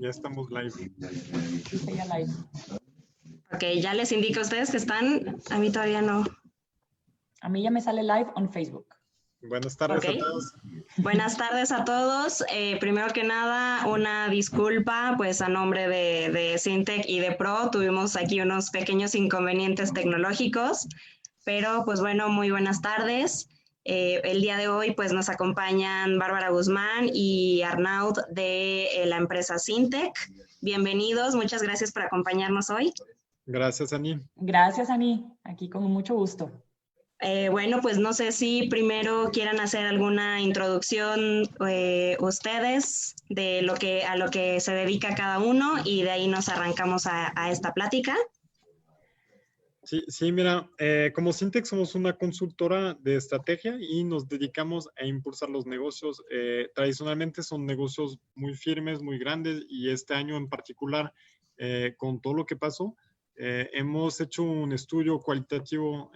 Ya estamos live. Dice ya live. Ok, ya les indico a ustedes que están, a mí todavía no. A mí ya me sale live on Facebook. Buenas tardes Ok. a todos. Buenas tardes a todos. Primero que nada, una disculpa pues a nombre de Syntec y de Pro. Tuvimos aquí unos pequeños inconvenientes tecnológicos, pero pues bueno, muy buenas tardes. El día de hoy pues nos acompañan Bárbara Guzmán y Arnaud de la empresa Syntec. Bienvenidos, muchas gracias por acompañarnos hoy. Gracias, Ani. Gracias, Ani. Aquí con mucho gusto. Bueno, pues no sé si primero quieran hacer alguna introducción ustedes de a lo que se dedica cada uno y de ahí nos arrancamos a esta plática. Sí, mira, como Syntec somos una consultora de estrategia y nos dedicamos a impulsar los negocios. Tradicionalmente son negocios muy firmes, muy grandes y este año en particular, con todo lo que pasó, hemos hecho un estudio cualitativo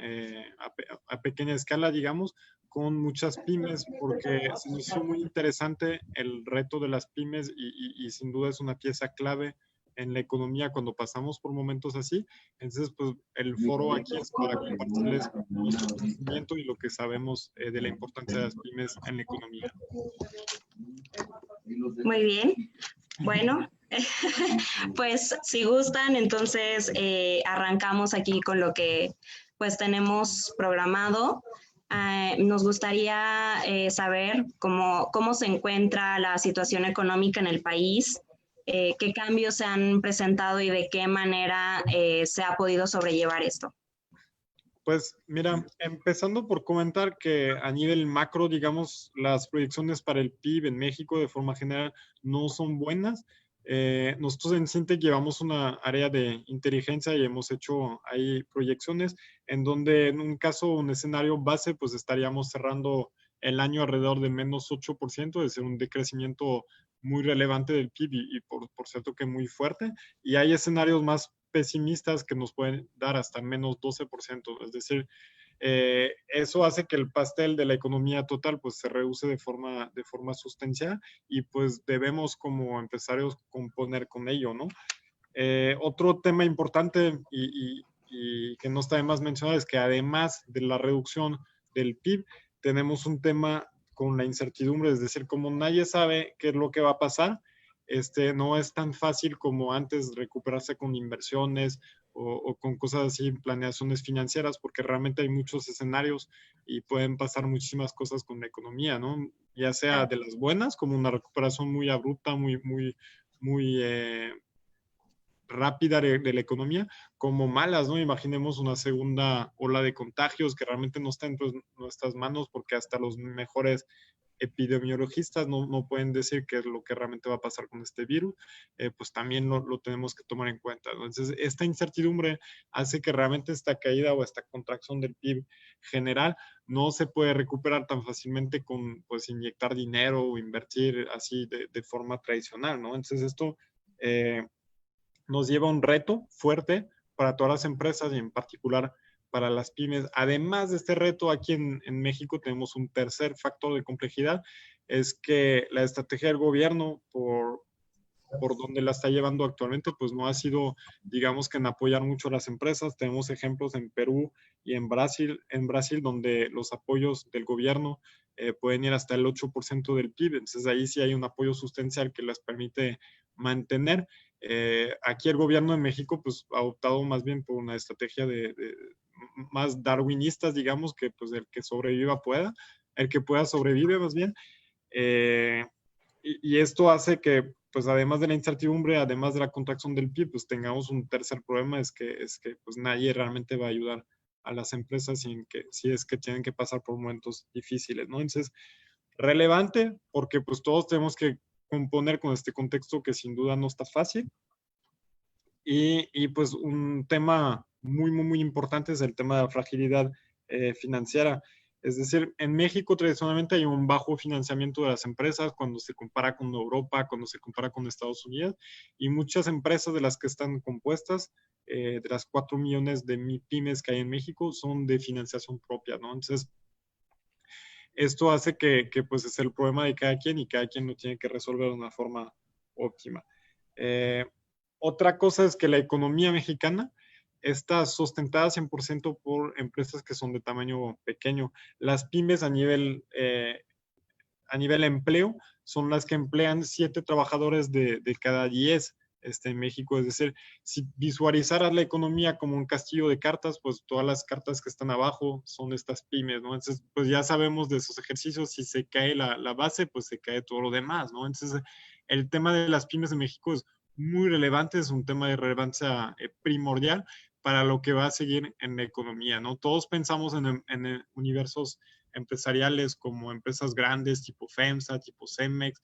a pequeña escala, digamos, con muchas pymes porque se nos hizo muy interesante el reto de las pymes y sin duda es una pieza clave en la economía cuando pasamos por momentos así. Entonces, pues el foro aquí es para compartirles nuestro conocimiento y lo que sabemos de la importancia de las pymes en la economía. Muy bien. Bueno, pues si gustan, entonces arrancamos aquí con lo que pues tenemos programado. Nos gustaría saber cómo se encuentra la situación económica en el país, qué cambios se han presentado y de qué manera se ha podido sobrellevar esto. Pues mira, empezando por comentar que a nivel macro, digamos, las proyecciones para el PIB en México de forma general no son buenas. Nosotros en Syntec llevamos una área de inteligencia y hemos hecho ahí proyecciones en donde en un caso, un escenario base, pues estaríamos cerrando el año alrededor de menos 8%, es decir, un decrecimiento muy relevante del PIB y por cierto que muy fuerte. Y hay escenarios más pesimistas que nos pueden dar hasta menos 12%. Es decir, eso hace que el pastel de la economía total pues se reduce de forma sustancial y pues debemos como empresarios componer con ello, ¿no? Otro tema importante y que no está de más mencionar es que además de la reducción del PIB, tenemos un tema con la incertidumbre, es decir, como nadie sabe qué es lo que va a pasar, no es tan fácil como antes recuperarse con inversiones o con cosas así, planeaciones financieras, porque realmente hay muchos escenarios y pueden pasar muchísimas cosas con la economía, ¿no? Ya sea de las buenas, como una recuperación muy abrupta, muy rápida de la economía, como malas, ¿no? Imaginemos una segunda ola de contagios que realmente no está en nuestras manos porque hasta los mejores epidemiologistas no pueden decir qué es lo que realmente va a pasar con este virus, pues también lo tenemos que tomar en cuenta. Entonces, esta incertidumbre hace que realmente esta caída o esta contracción del PIB general no se puede recuperar tan fácilmente con, pues, inyectar dinero o invertir así de forma tradicional, ¿no? Entonces, esto nos lleva a un reto fuerte para todas las empresas y en particular para las pymes. Además de este reto, aquí en México tenemos un tercer factor de complejidad, es que la estrategia del gobierno por donde la está llevando actualmente, pues no ha sido, digamos que en apoyar mucho a las empresas. Tenemos ejemplos en Perú y en Brasil donde los apoyos del gobierno pueden ir hasta el 8% del PIB. Entonces ahí sí hay un apoyo sustancial que les permite mantener. Aquí el gobierno de México pues ha optado más bien por una estrategia de más darwinistas, digamos, que pues el que sobreviva pueda, el que pueda sobrevive más bien. Y esto hace que, pues además de la incertidumbre, además de la contracción del PIB, pues tengamos un tercer problema, es que pues nadie realmente va a ayudar a las empresas si es que tienen que pasar por momentos difíciles, ¿no? Entonces, relevante porque pues todos tenemos que componer con este contexto que sin duda no está fácil. Y pues un tema muy importante es el tema de la fragilidad financiera. Es decir, en México tradicionalmente hay un bajo financiamiento de las empresas cuando se compara con Europa, cuando se compara con Estados Unidos, y muchas empresas de las que están compuestas, de las 4 millones de pymes que hay en México, son de financiación propia, ¿no? Entonces, esto hace que pues es el problema de cada quien y cada quien lo tiene que resolver de una forma óptima. Otra cosa es que la economía mexicana está sustentada 100% por empresas que son de tamaño pequeño. Las pymes a nivel empleo son las que emplean 7 trabajadores de cada 10 en México. Es decir, si visualizaras la economía como un castillo de cartas, pues todas las cartas que están abajo son estas pymes, ¿no? Entonces, pues ya sabemos de esos ejercicios, si se cae la base, pues se cae todo lo demás, ¿no? Entonces, el tema de las pymes en México es muy relevante, es un tema de relevancia primordial para lo que va a seguir en la economía, ¿no? Todos pensamos en universos empresariales como empresas grandes tipo FEMSA, tipo CEMEX,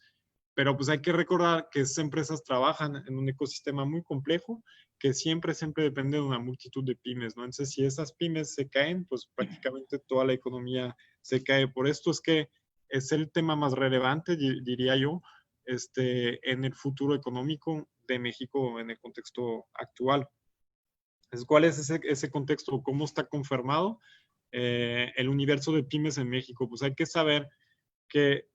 pero pues hay que recordar que esas empresas trabajan en un ecosistema muy complejo que siempre depende de una multitud de pymes, ¿no? Entonces, si esas pymes se caen, pues prácticamente toda la economía se cae. Por esto es que es el tema más relevante, diría yo, en el futuro económico de México en el contexto actual. Entonces, ¿cuál es ese contexto? ¿Cómo está confirmado el universo de pymes en México? Pues hay que saber que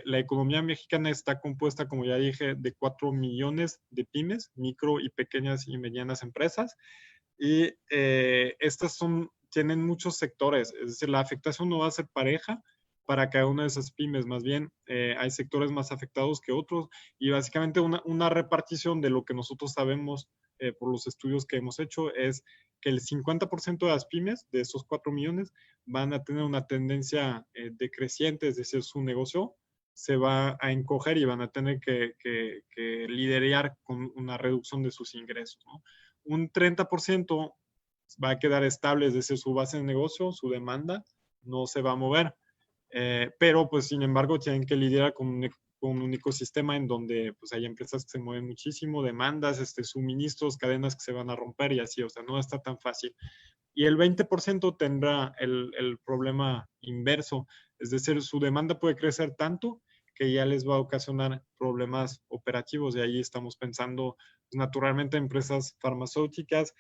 la economía mexicana está compuesta, como ya dije, de 4 millones de pymes, micro y pequeñas y medianas empresas, y estas tienen muchos sectores, es decir, la afectación no va a ser pareja para cada una de esas pymes, más bien hay sectores más afectados que otros, y básicamente una repartición de lo que nosotros sabemos por los estudios que hemos hecho es que el 50% de las pymes, de esos 4 millones, van a tener una tendencia decreciente, es decir, su negocio se va a encoger y van a tener que lidiar con una reducción de sus ingresos, ¿no? Un 30% va a quedar estable, es decir, su base de negocio, su demanda, no se va a mover. Pero, pues, sin embargo, tienen que lidiar con un ecosistema en donde pues, hay empresas que se mueven muchísimo, demandas, suministros, cadenas que se van a romper y así, o sea, no está tan fácil. Y el 20% tendrá el problema inverso, es decir, su demanda puede crecer tanto que ya les va a ocasionar problemas operativos, y ahí estamos pensando naturalmente en empresas farmacéuticas,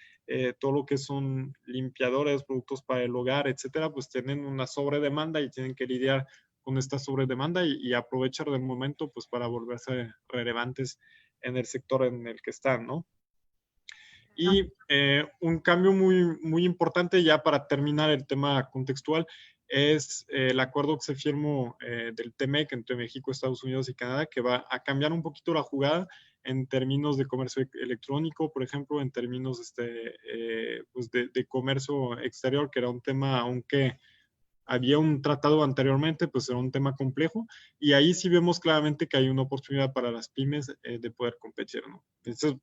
todo lo que son limpiadores, productos para el hogar, etcétera, pues tienen una sobredemanda y tienen que lidiar con esta sobredemanda y aprovechar del momento pues para volverse relevantes en el sector en el que están, ¿no? Y un cambio muy, muy importante ya para terminar el tema contextual es el acuerdo que se firmó del TEMEC entre México, Estados Unidos y Canadá, que va a cambiar un poquito la jugada en términos de comercio electrónico, por ejemplo, en términos pues de comercio exterior, que era un tema, aunque había un tratado anteriormente, pues era un tema complejo, y ahí sí vemos claramente que hay una oportunidad para las pymes de poder competir, ¿no? Entonces,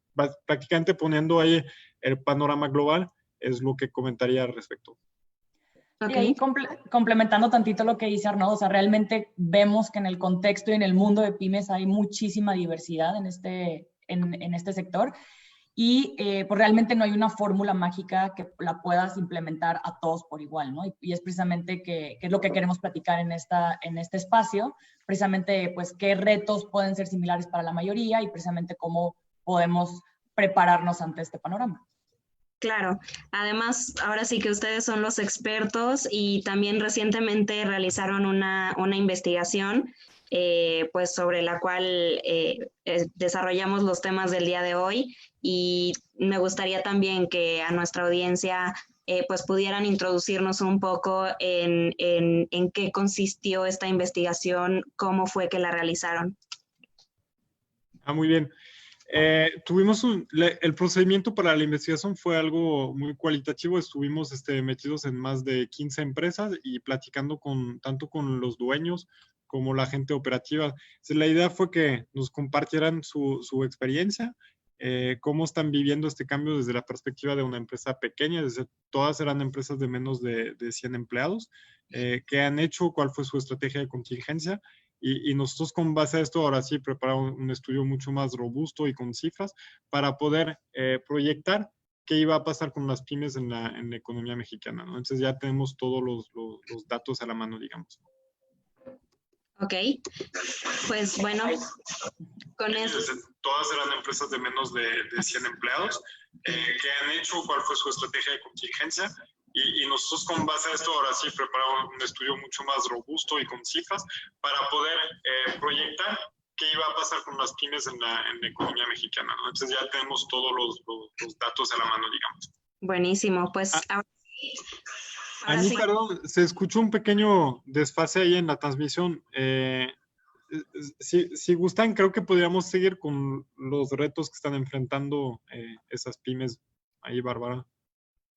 prácticamente poniendo ahí el panorama global, es lo que comentaría al respecto. Y ahí complementando tantito lo que dice Arnaud, o sea, realmente vemos que en el contexto y en el mundo de pymes hay muchísima diversidad en este sector. Y pues realmente no hay una fórmula mágica que la puedas implementar a todos por igual, ¿no? Y es precisamente que es lo que queremos platicar en este espacio, precisamente pues qué retos pueden ser similares para la mayoría y precisamente cómo podemos prepararnos ante este panorama. Claro, además ahora sí que ustedes son los expertos y también recientemente realizaron una investigación pues sobre la cual desarrollamos los temas del día de hoy, y me gustaría también que a nuestra audiencia pues pudieran introducirnos un poco en qué consistió esta investigación, cómo fue que la realizaron. Muy bien. Tuvimos el procedimiento para la investigación fue algo muy cualitativo. Estuvimos metidos en más de 15 empresas y platicando tanto con los dueños como la gente operativa. Entonces, la idea fue que nos compartieran su experiencia, cómo están viviendo este cambio desde la perspectiva de una empresa pequeña, todas eran empresas de menos de 100 empleados, qué han hecho, cuál fue su estrategia de contingencia. Y nosotros con base a esto ahora sí preparamos un estudio mucho más robusto y con cifras para poder proyectar qué iba a pasar con las pymes en la economía mexicana, ¿no? Entonces ya tenemos todos los datos a la mano, digamos. Ok, pues bueno, con eso. Todas eran empresas de menos de 100 empleados. ¿Qué han hecho? ¿Cuál fue su estrategia de contingencia? Y nosotros con base a esto ahora sí preparamos un estudio mucho más robusto y con cifras para poder proyectar qué iba a pasar con las pymes en la economía mexicana, ¿no? Entonces ya tenemos todos los datos a la mano, digamos. Buenísimo, pues ahora Ani, sí. perdón, se escuchó un pequeño desfase ahí en la transmisión. Si gustan, creo que podríamos seguir con los retos que están enfrentando esas pymes ahí, Bárbara.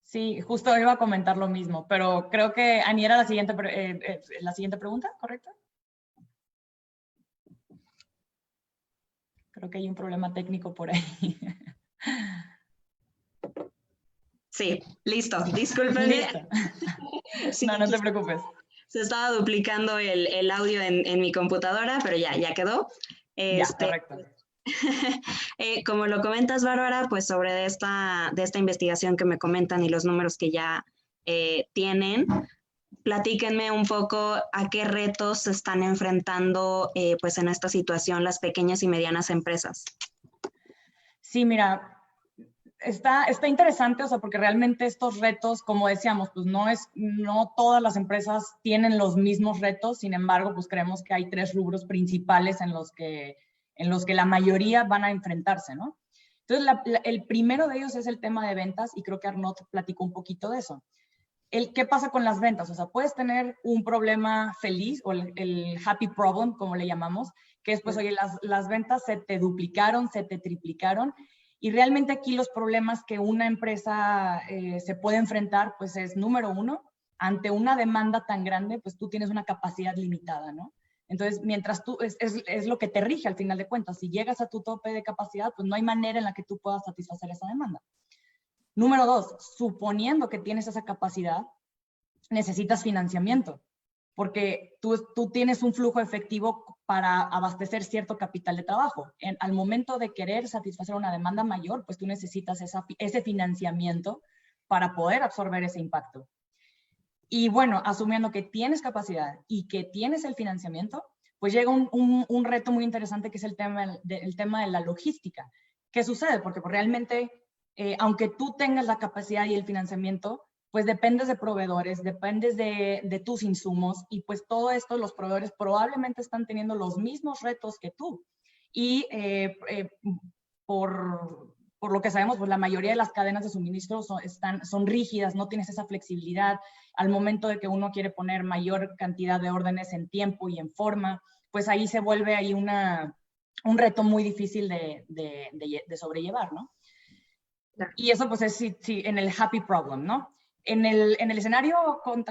Sí, justo iba a comentar lo mismo, pero creo que Ani era la siguiente pregunta, ¿correcto? Creo que hay un problema técnico por ahí. Sí, listo, disculpen. Listo. Sí, no te preocupes. Se estaba duplicando el audio en mi computadora, pero ya quedó. Ya, correcto. Como lo comentas, Bárbara, pues sobre esta investigación que me comentan y los números que ya tienen, platíquenme un poco a qué retos se están enfrentando pues en esta situación las pequeñas y medianas empresas. Sí, mira, está interesante, o sea, porque realmente estos retos, como decíamos, pues no todas las empresas tienen los mismos retos, sin embargo, pues creemos que hay 3 rubros principales en los que la mayoría van a enfrentarse, ¿no? Entonces, el primero de ellos es el tema de ventas, y creo que Arnaud platicó un poquito de eso. ¿Qué pasa con las ventas? O sea, puedes tener un problema feliz, o el happy problem, como le llamamos, que es, pues, oye, las ventas se te duplicaron, se te triplicaron, y realmente aquí los problemas que una empresa se puede enfrentar, pues es, número 1, ante una demanda tan grande, pues tú tienes una capacidad limitada, ¿no? Entonces, mientras tú, es lo que te rige al final de cuentas. Si llegas a tu tope de capacidad, pues no hay manera en la que tú puedas satisfacer esa demanda. Número 2, suponiendo que tienes esa capacidad, necesitas financiamiento, porque tú tienes un flujo efectivo para abastecer cierto capital de trabajo. Al momento de querer satisfacer una demanda mayor, pues tú necesitas ese financiamiento para poder absorber ese impacto. Y bueno, asumiendo que tienes capacidad y que tienes el financiamiento, pues llega un reto muy interesante, que es el tema de la logística. ¿Qué sucede? Porque pues realmente, aunque tú tengas la capacidad y el financiamiento, pues dependes de proveedores, dependes de tus insumos, y pues todo esto, los proveedores probablemente están teniendo los mismos retos que tú. Y por lo que sabemos, pues la mayoría de las cadenas de suministro son rígidas, no tienes esa flexibilidad. Al momento de que uno quiere poner mayor cantidad de órdenes en tiempo y en forma, pues ahí se vuelve ahí un reto muy difícil de sobrellevar, ¿no? Y eso pues es en el happy problem, ¿no? En el escenario,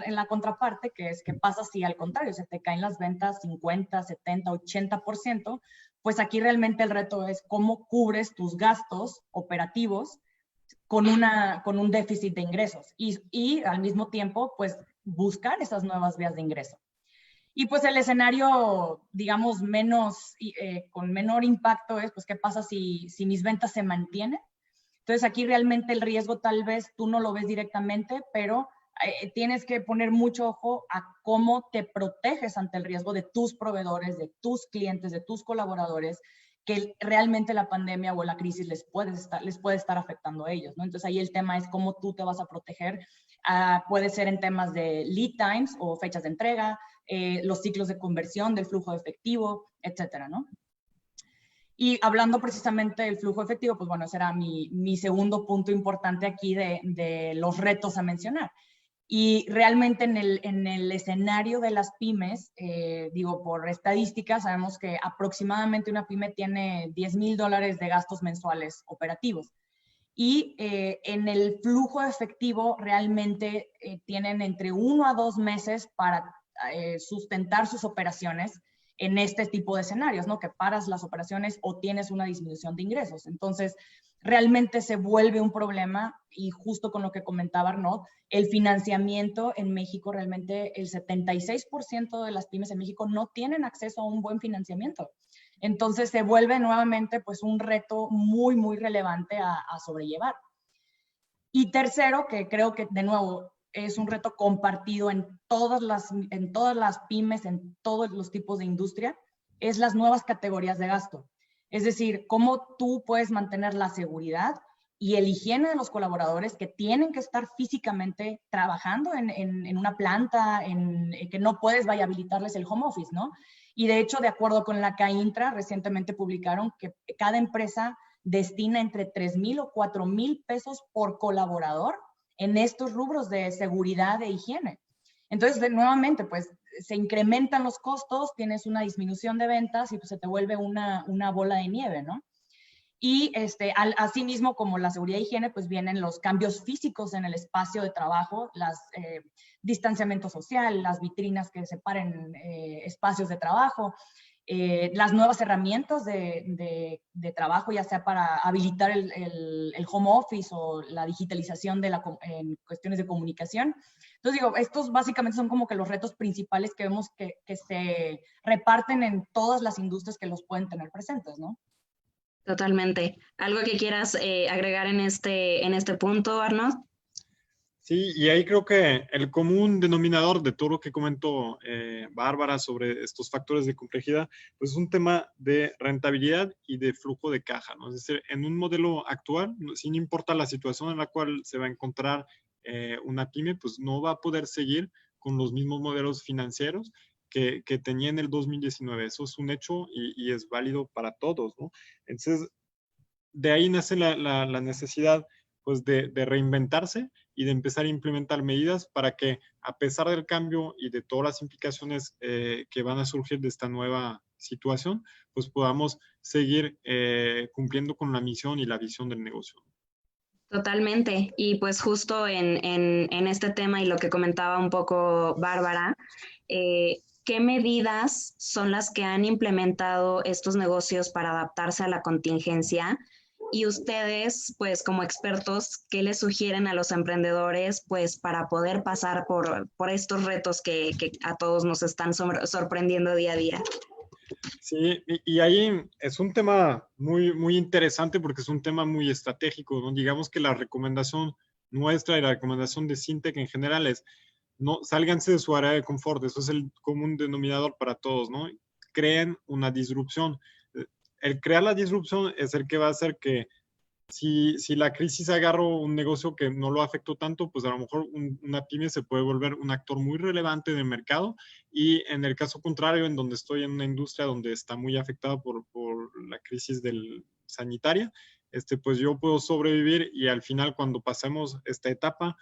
en la contraparte, que es qué pasa si al contrario se te caen las ventas 50, 70, 80%, pues aquí realmente el reto es cómo cubres tus gastos operativos con un déficit de ingresos, y al mismo tiempo pues buscar esas nuevas vías de ingreso. Y pues el escenario, digamos, con menor impacto es, pues, ¿qué pasa si mis ventas se mantienen? Entonces aquí realmente el riesgo tal vez tú no lo ves directamente, pero tienes que poner mucho ojo a cómo te proteges ante el riesgo de tus proveedores, de tus clientes, de tus colaboradores, que realmente la pandemia o la crisis les puede estar afectando a ellos, ¿no? Entonces ahí el tema es cómo tú te vas a proteger. Puede ser en temas de lead times o fechas de entrega, los ciclos de conversión del flujo de efectivo, etcétera, ¿no? Y hablando precisamente del flujo efectivo, pues bueno, ese era mi segundo punto importante aquí de los retos a mencionar. Y realmente en el escenario de las pymes, digo, por estadística, sabemos que aproximadamente una pyme tiene $10,000 de gastos mensuales operativos. Y en el flujo efectivo realmente tienen entre 1 a 2 meses para sustentar sus operaciones en este tipo de escenarios, ¿no? Que paras las operaciones o tienes una disminución de ingresos. Entonces, realmente se vuelve un problema, y justo con lo que comentaba Arnaud, el financiamiento en México, realmente el 76% de las pymes en México no tienen acceso a un buen financiamiento. Entonces, se vuelve nuevamente pues un reto muy, muy relevante a sobrellevar. Y tercero, que creo que de nuevo es un reto compartido en todas las pymes, en todos los tipos de industria, es las nuevas categorías de gasto. Es decir, cómo tú puedes mantener la seguridad y el higiene de los colaboradores que tienen que estar físicamente trabajando en una planta, que no puedes habilitarles el home office, ¿no? Y de hecho, de acuerdo con la CAINTRA, recientemente publicaron que cada empresa destina entre 3,000 o 4,000 pesos por colaborador en estos rubros de seguridad e higiene. Entonces, nuevamente, pues se incrementan los costos, tienes una disminución de ventas y pues se te vuelve una bola de nieve, ¿no? Y asimismo, como la seguridad e higiene, pues vienen los cambios físicos en el espacio de trabajo, distanciamiento social, las vitrinas que separen espacios de trabajo, las nuevas herramientas de trabajo, ya sea para habilitar el home office o la digitalización en cuestiones de comunicación. Entonces digo, estos básicamente son como que los retos principales que vemos que se reparten en todas las industrias que los pueden tener presentes, ¿no? Totalmente. ¿Algo que quieras agregar en este punto, Arnold? Sí, y ahí creo que el común denominador de todo lo que comentó Bárbara sobre estos factores de complejidad, pues es un tema de rentabilidad y de flujo de caja, ¿no? Es decir, en un modelo actual, sin importar la situación en la cual se va a encontrar una pyme, pues no va a poder seguir con los mismos modelos financieros que tenía en el 2019. Eso es un hecho y es válido para todos, ¿no? Entonces, de ahí nace la necesidad, pues, de reinventarse y de empezar a implementar medidas para que, a pesar del cambio y de todas las implicaciones que van a surgir de esta nueva situación, pues podamos seguir cumpliendo con la misión y la visión del negocio. Totalmente. Y pues justo en este tema y lo que comentaba un poco Bárbara, ¿qué medidas son las que han implementado estos negocios para adaptarse a la contingencia? Y ustedes, pues como expertos, ¿qué les sugieren a los emprendedores, pues para poder pasar por estos retos que a todos nos están sorprendiendo día a día? Sí, y ahí es un tema muy, muy interesante porque es un tema muy estratégico, ¿no? Digamos que la recomendación nuestra y la recomendación de Syntec en general es, no, sálganse de su área de confort, eso es el común denominador para todos, ¿no? Creen una disrupción. El crear la disrupción es el que va a hacer que si la crisis agarró un negocio que no lo afectó tanto, pues a lo mejor una pyme se puede volver un actor muy relevante del mercado, y en el caso contrario, en donde estoy en una industria donde está muy afectada por la crisis sanitaria, pues yo puedo sobrevivir y al final, cuando pasemos esta etapa,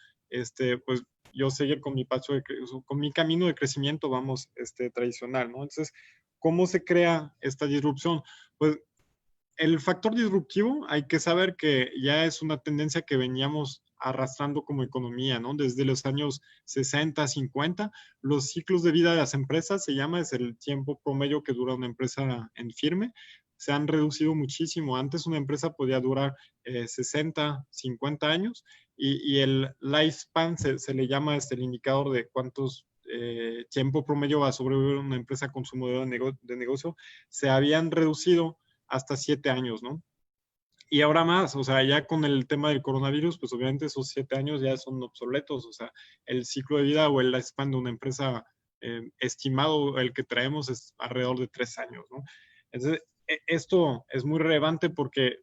pues yo seguir con con mi camino de crecimiento, vamos, tradicional, ¿no? Entonces, ¿cómo se crea esta disrupción? Pues el factor disruptivo, hay que saber que ya es una tendencia que veníamos arrastrando como economía, ¿no? Desde los años 60, 50, los ciclos de vida de las empresas, se llama, es el tiempo promedio que dura una empresa en firme, se han reducido muchísimo. Antes una empresa podía durar 60, 50 años, y el lifespan se le llama, el indicador de cuántos tiempo promedio va a sobrevivir una empresa con su modelo de negocio, se habían reducido hasta 7 años, ¿no? Y ahora más, o sea, ya con el tema del coronavirus, pues obviamente esos 7 años ya son obsoletos, o sea, el ciclo de vida o el lifespan de una empresa estimado, el que traemos, es alrededor de 3 años, ¿no? Entonces, esto es muy relevante porque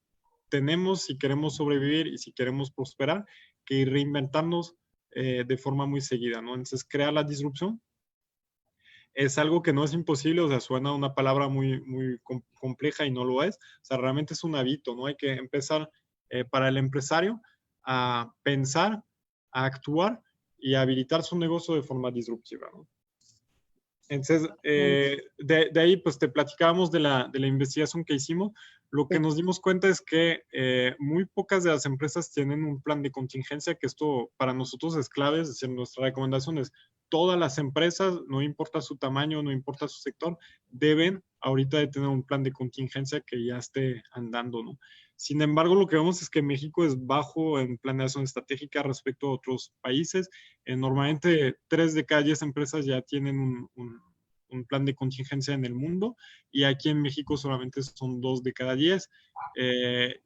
tenemos, si queremos sobrevivir y si queremos prosperar, que reinventarnos de forma muy seguida, ¿no? Entonces, crear la disrupción es algo que no es imposible, o sea, suena una palabra muy, muy compleja y no lo es. O sea, realmente es un hábito, ¿no? Hay que empezar para el empresario a pensar, a actuar y a habilitar su negocio de forma disruptiva, ¿no? Entonces, de ahí, pues te platicábamos de la investigación que hicimos. Lo que nos dimos cuenta es que muy pocas de las empresas tienen un plan de contingencia, que esto para nosotros es clave. Es decir, nuestra recomendación es: todas las empresas, no importa su tamaño, no importa su sector, deben ahorita de tener un plan de contingencia que ya esté andando, ¿no? Sin embargo, lo que vemos es que México es bajo en planeación estratégica respecto a otros países. Normalmente 3 de cada 10 empresas ya tienen un plan de contingencia en el mundo, y aquí en México solamente son 2 de cada 10.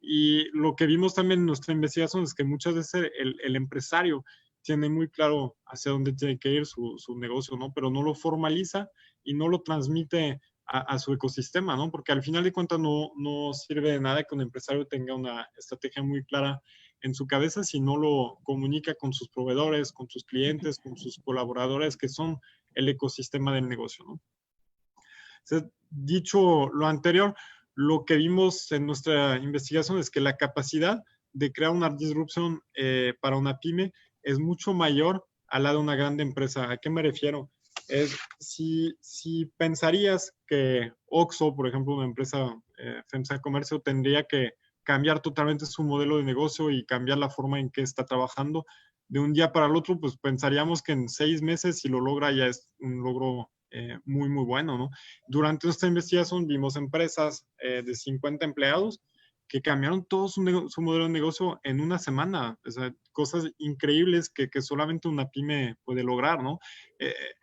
Y lo que vimos también en nuestra investigación es que muchas veces el empresario tiene muy claro hacia dónde tiene que ir su negocio, ¿no? Pero no lo formaliza y no lo transmite a su ecosistema, ¿no? Porque al final de cuentas no sirve de nada que un empresario tenga una estrategia muy clara en su cabeza si no lo comunica con sus proveedores, con sus clientes, con sus colaboradores, que son el ecosistema del negocio, ¿no? Entonces, dicho lo anterior, lo que vimos en nuestra investigación es que la capacidad de crear una disrupción para una pyme es mucho mayor a la de una grande empresa. ¿A qué me refiero? Es si pensarías que Oxxo, por ejemplo, una empresa FEMSA Comercio, tendría que cambiar totalmente su modelo de negocio y cambiar la forma en que está trabajando de un día para el otro, pues pensaríamos que en 6 meses, si lo logra, ya es un logro muy, muy bueno, ¿no? Durante esta investigación vimos empresas de 50 empleados que cambiaron todo su modelo de negocio en una semana. O sea, cosas increíbles que solamente una pyme puede lograr, ¿no?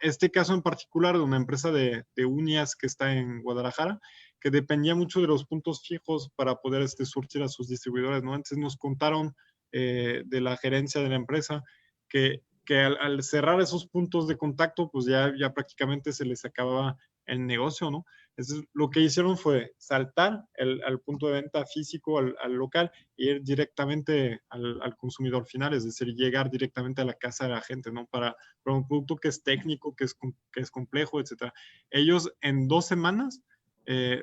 Este caso en particular de una empresa de uñas que está en Guadalajara, que dependía mucho de los puntos fijos para poder surtir a sus distribuidores, ¿no? Entonces nos contaron de la gerencia de la empresa que al cerrar esos puntos de contacto, pues ya prácticamente se les acababa el negocio, ¿no? Entonces, lo que hicieron fue saltar al punto de venta físico, al local, e ir directamente al consumidor final, es decir, llegar directamente a la casa de la gente, ¿no? Para un producto que es técnico, que es complejo, etc. Ellos en 2 semanas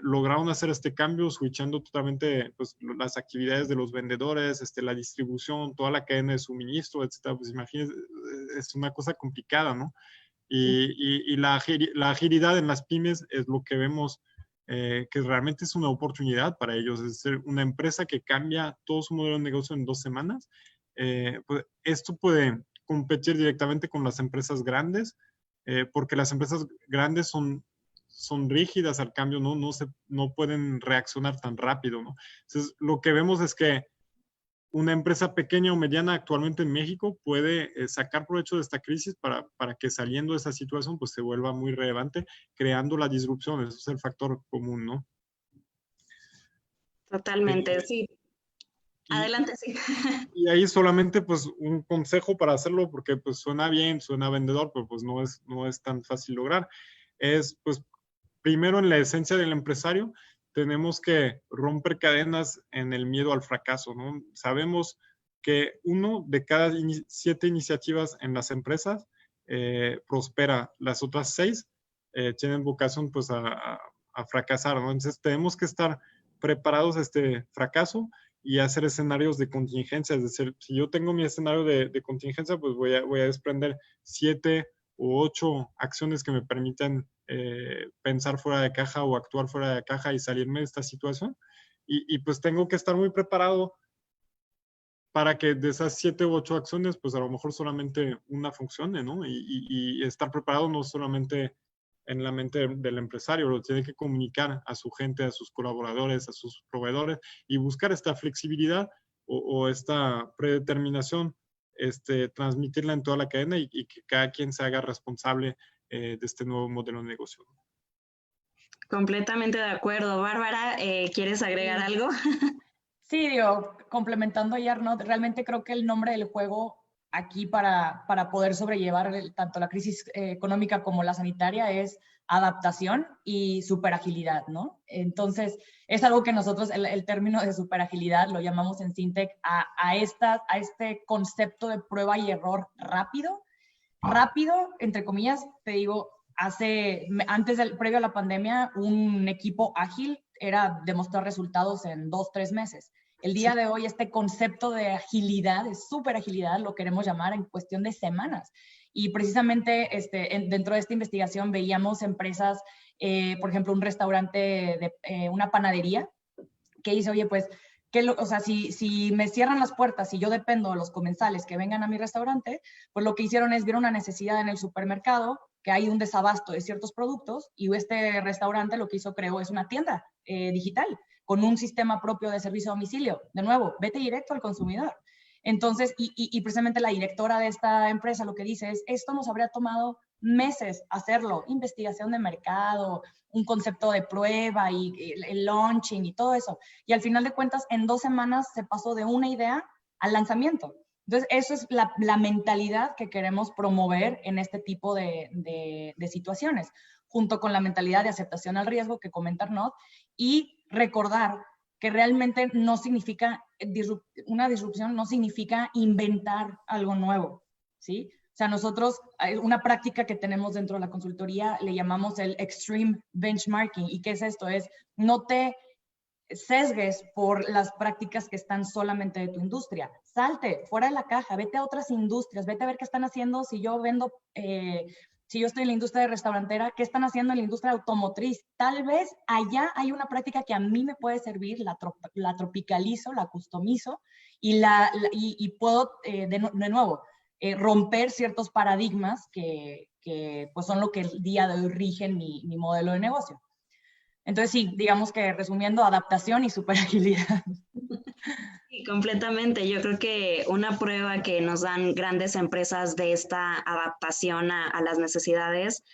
lograron hacer este cambio, switchando totalmente pues, las actividades de los vendedores, la distribución, toda la cadena de suministro, etc. Pues imagínense, es una cosa complicada, ¿no? Y la agilidad en las pymes es lo que vemos que realmente es una oportunidad para ellos. Es decir, una empresa que cambia todo su modelo de negocio en 2 semanas, pues esto puede competir directamente con las empresas grandes, porque las empresas grandes son rígidas al cambio, no pueden reaccionar tan rápido, ¿no? Entonces, lo que vemos es que una empresa pequeña o mediana actualmente en México puede sacar provecho de esta crisis para que saliendo de esa situación pues se vuelva muy relevante, creando la disrupción. Ese es el factor común, ¿no? Totalmente, sí. Adelante, sí. Y ahí solamente pues un consejo para hacerlo, porque pues suena bien, suena vendedor, pero pues no es tan fácil lograr. Es pues primero en la esencia del empresario, tenemos que romper cadenas en el miedo al fracaso, ¿no? Sabemos que 1 de cada 7 iniciativas en las empresas prospera. Las otras 6 tienen vocación pues a fracasar, ¿no? Entonces tenemos que estar preparados a este fracaso y hacer escenarios de contingencia. Es decir, si yo tengo mi escenario de contingencia, pues voy a desprender 7 u 8 acciones que me permitan pensar fuera de caja o actuar fuera de caja y salirme de esta situación. Y pues tengo que estar muy preparado para que de esas 7 u 8 acciones, pues a lo mejor solamente una funcione, ¿no? Y estar preparado no solamente en la mente del empresario, lo tiene que comunicar a su gente, a sus colaboradores, a sus proveedores y buscar esta flexibilidad o esta predeterminación, transmitirla en toda la cadena y que cada quien se haga responsable de este nuevo modelo de negocio. Completamente de acuerdo. Bárbara, ¿quieres agregar algo? Sí, digo, complementando a Arnaud, realmente creo que el nombre del juego aquí para poder sobrellevar tanto la crisis económica como la sanitaria es adaptación y superagilidad, ¿no? Entonces, es algo que nosotros, el término de superagilidad lo llamamos en Syntec a este concepto de prueba y error rápido, entre comillas, te digo, previo a la pandemia, un equipo ágil era demostrar resultados en 2-3 meses. El día de hoy, este concepto de agilidad, de superagilidad, lo queremos llamar en cuestión de semanas. Y precisamente dentro de esta investigación veíamos empresas, por ejemplo, un restaurante, una panadería, que dice, oye, pues, o sea, si me cierran las puertas y yo dependo de los comensales que vengan a mi restaurante, pues lo que hicieron es ver una necesidad en el supermercado, que hay un desabasto de ciertos productos, y este restaurante lo que creó es una tienda digital con un sistema propio de servicio a domicilio. De nuevo, vete directo al consumidor. Entonces, y precisamente la directora de esta empresa lo que dice es, esto nos habría tomado meses hacerlo, investigación de mercado, un concepto de prueba y el launching y todo eso. Y al final de cuentas, en 2 semanas se pasó de una idea al lanzamiento. Entonces, eso es la mentalidad que queremos promover en este tipo de situaciones, junto con la mentalidad de aceptación al riesgo que comenta Arnaud, y recordar que realmente no significa, una disrupción no significa inventar algo nuevo, ¿sí? O sea, nosotros, una práctica que tenemos dentro de la consultoría le llamamos el extreme benchmarking. ¿Y qué es esto? Es no te sesgues por las prácticas que están solamente de tu industria. Salte fuera de la caja, vete a otras industrias, vete a ver qué están haciendo. Si yo vendo, si yo estoy en la industria de restaurantera, ¿qué están haciendo en la industria automotriz? Tal vez allá hay una práctica que a mí me puede servir, la tropicalizo, la customizo y puedo, de nuevo, romper ciertos paradigmas que pues son lo que el día de hoy rigen mi modelo de negocio. Entonces sí, digamos que resumiendo, adaptación y superagilidad. Sí, completamente. Yo creo que una prueba que nos dan grandes empresas de esta adaptación a las necesidades,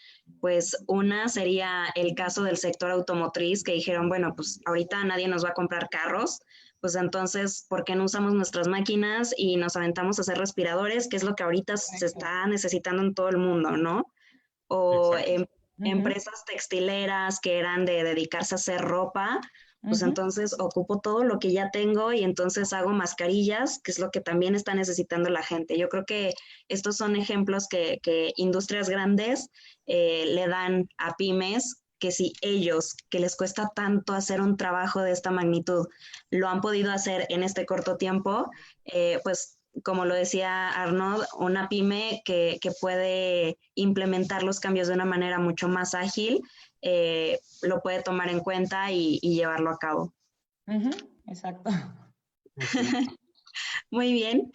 pues una sería el caso del sector automotriz, que dijeron, bueno, pues ahorita nadie nos va a comprar carros, pues entonces, ¿por qué no usamos nuestras máquinas y nos aventamos a hacer respiradores, que es lo que ahorita se está necesitando en todo el mundo, ¿no? O empresas textileras que eran de dedicarse a hacer ropa, pues entonces ocupo todo lo que ya tengo y entonces hago mascarillas, que es lo que también está necesitando la gente. Yo creo que estos son ejemplos que industrias grandes le dan a pymes, que si ellos, que les cuesta tanto hacer un trabajo de esta magnitud, lo han podido hacer en este corto tiempo, pues como lo decía Arnaud, una pyme que puede implementar los cambios de una manera mucho más ágil, lo puede tomar en cuenta y llevarlo a cabo. Exacto. Muy bien,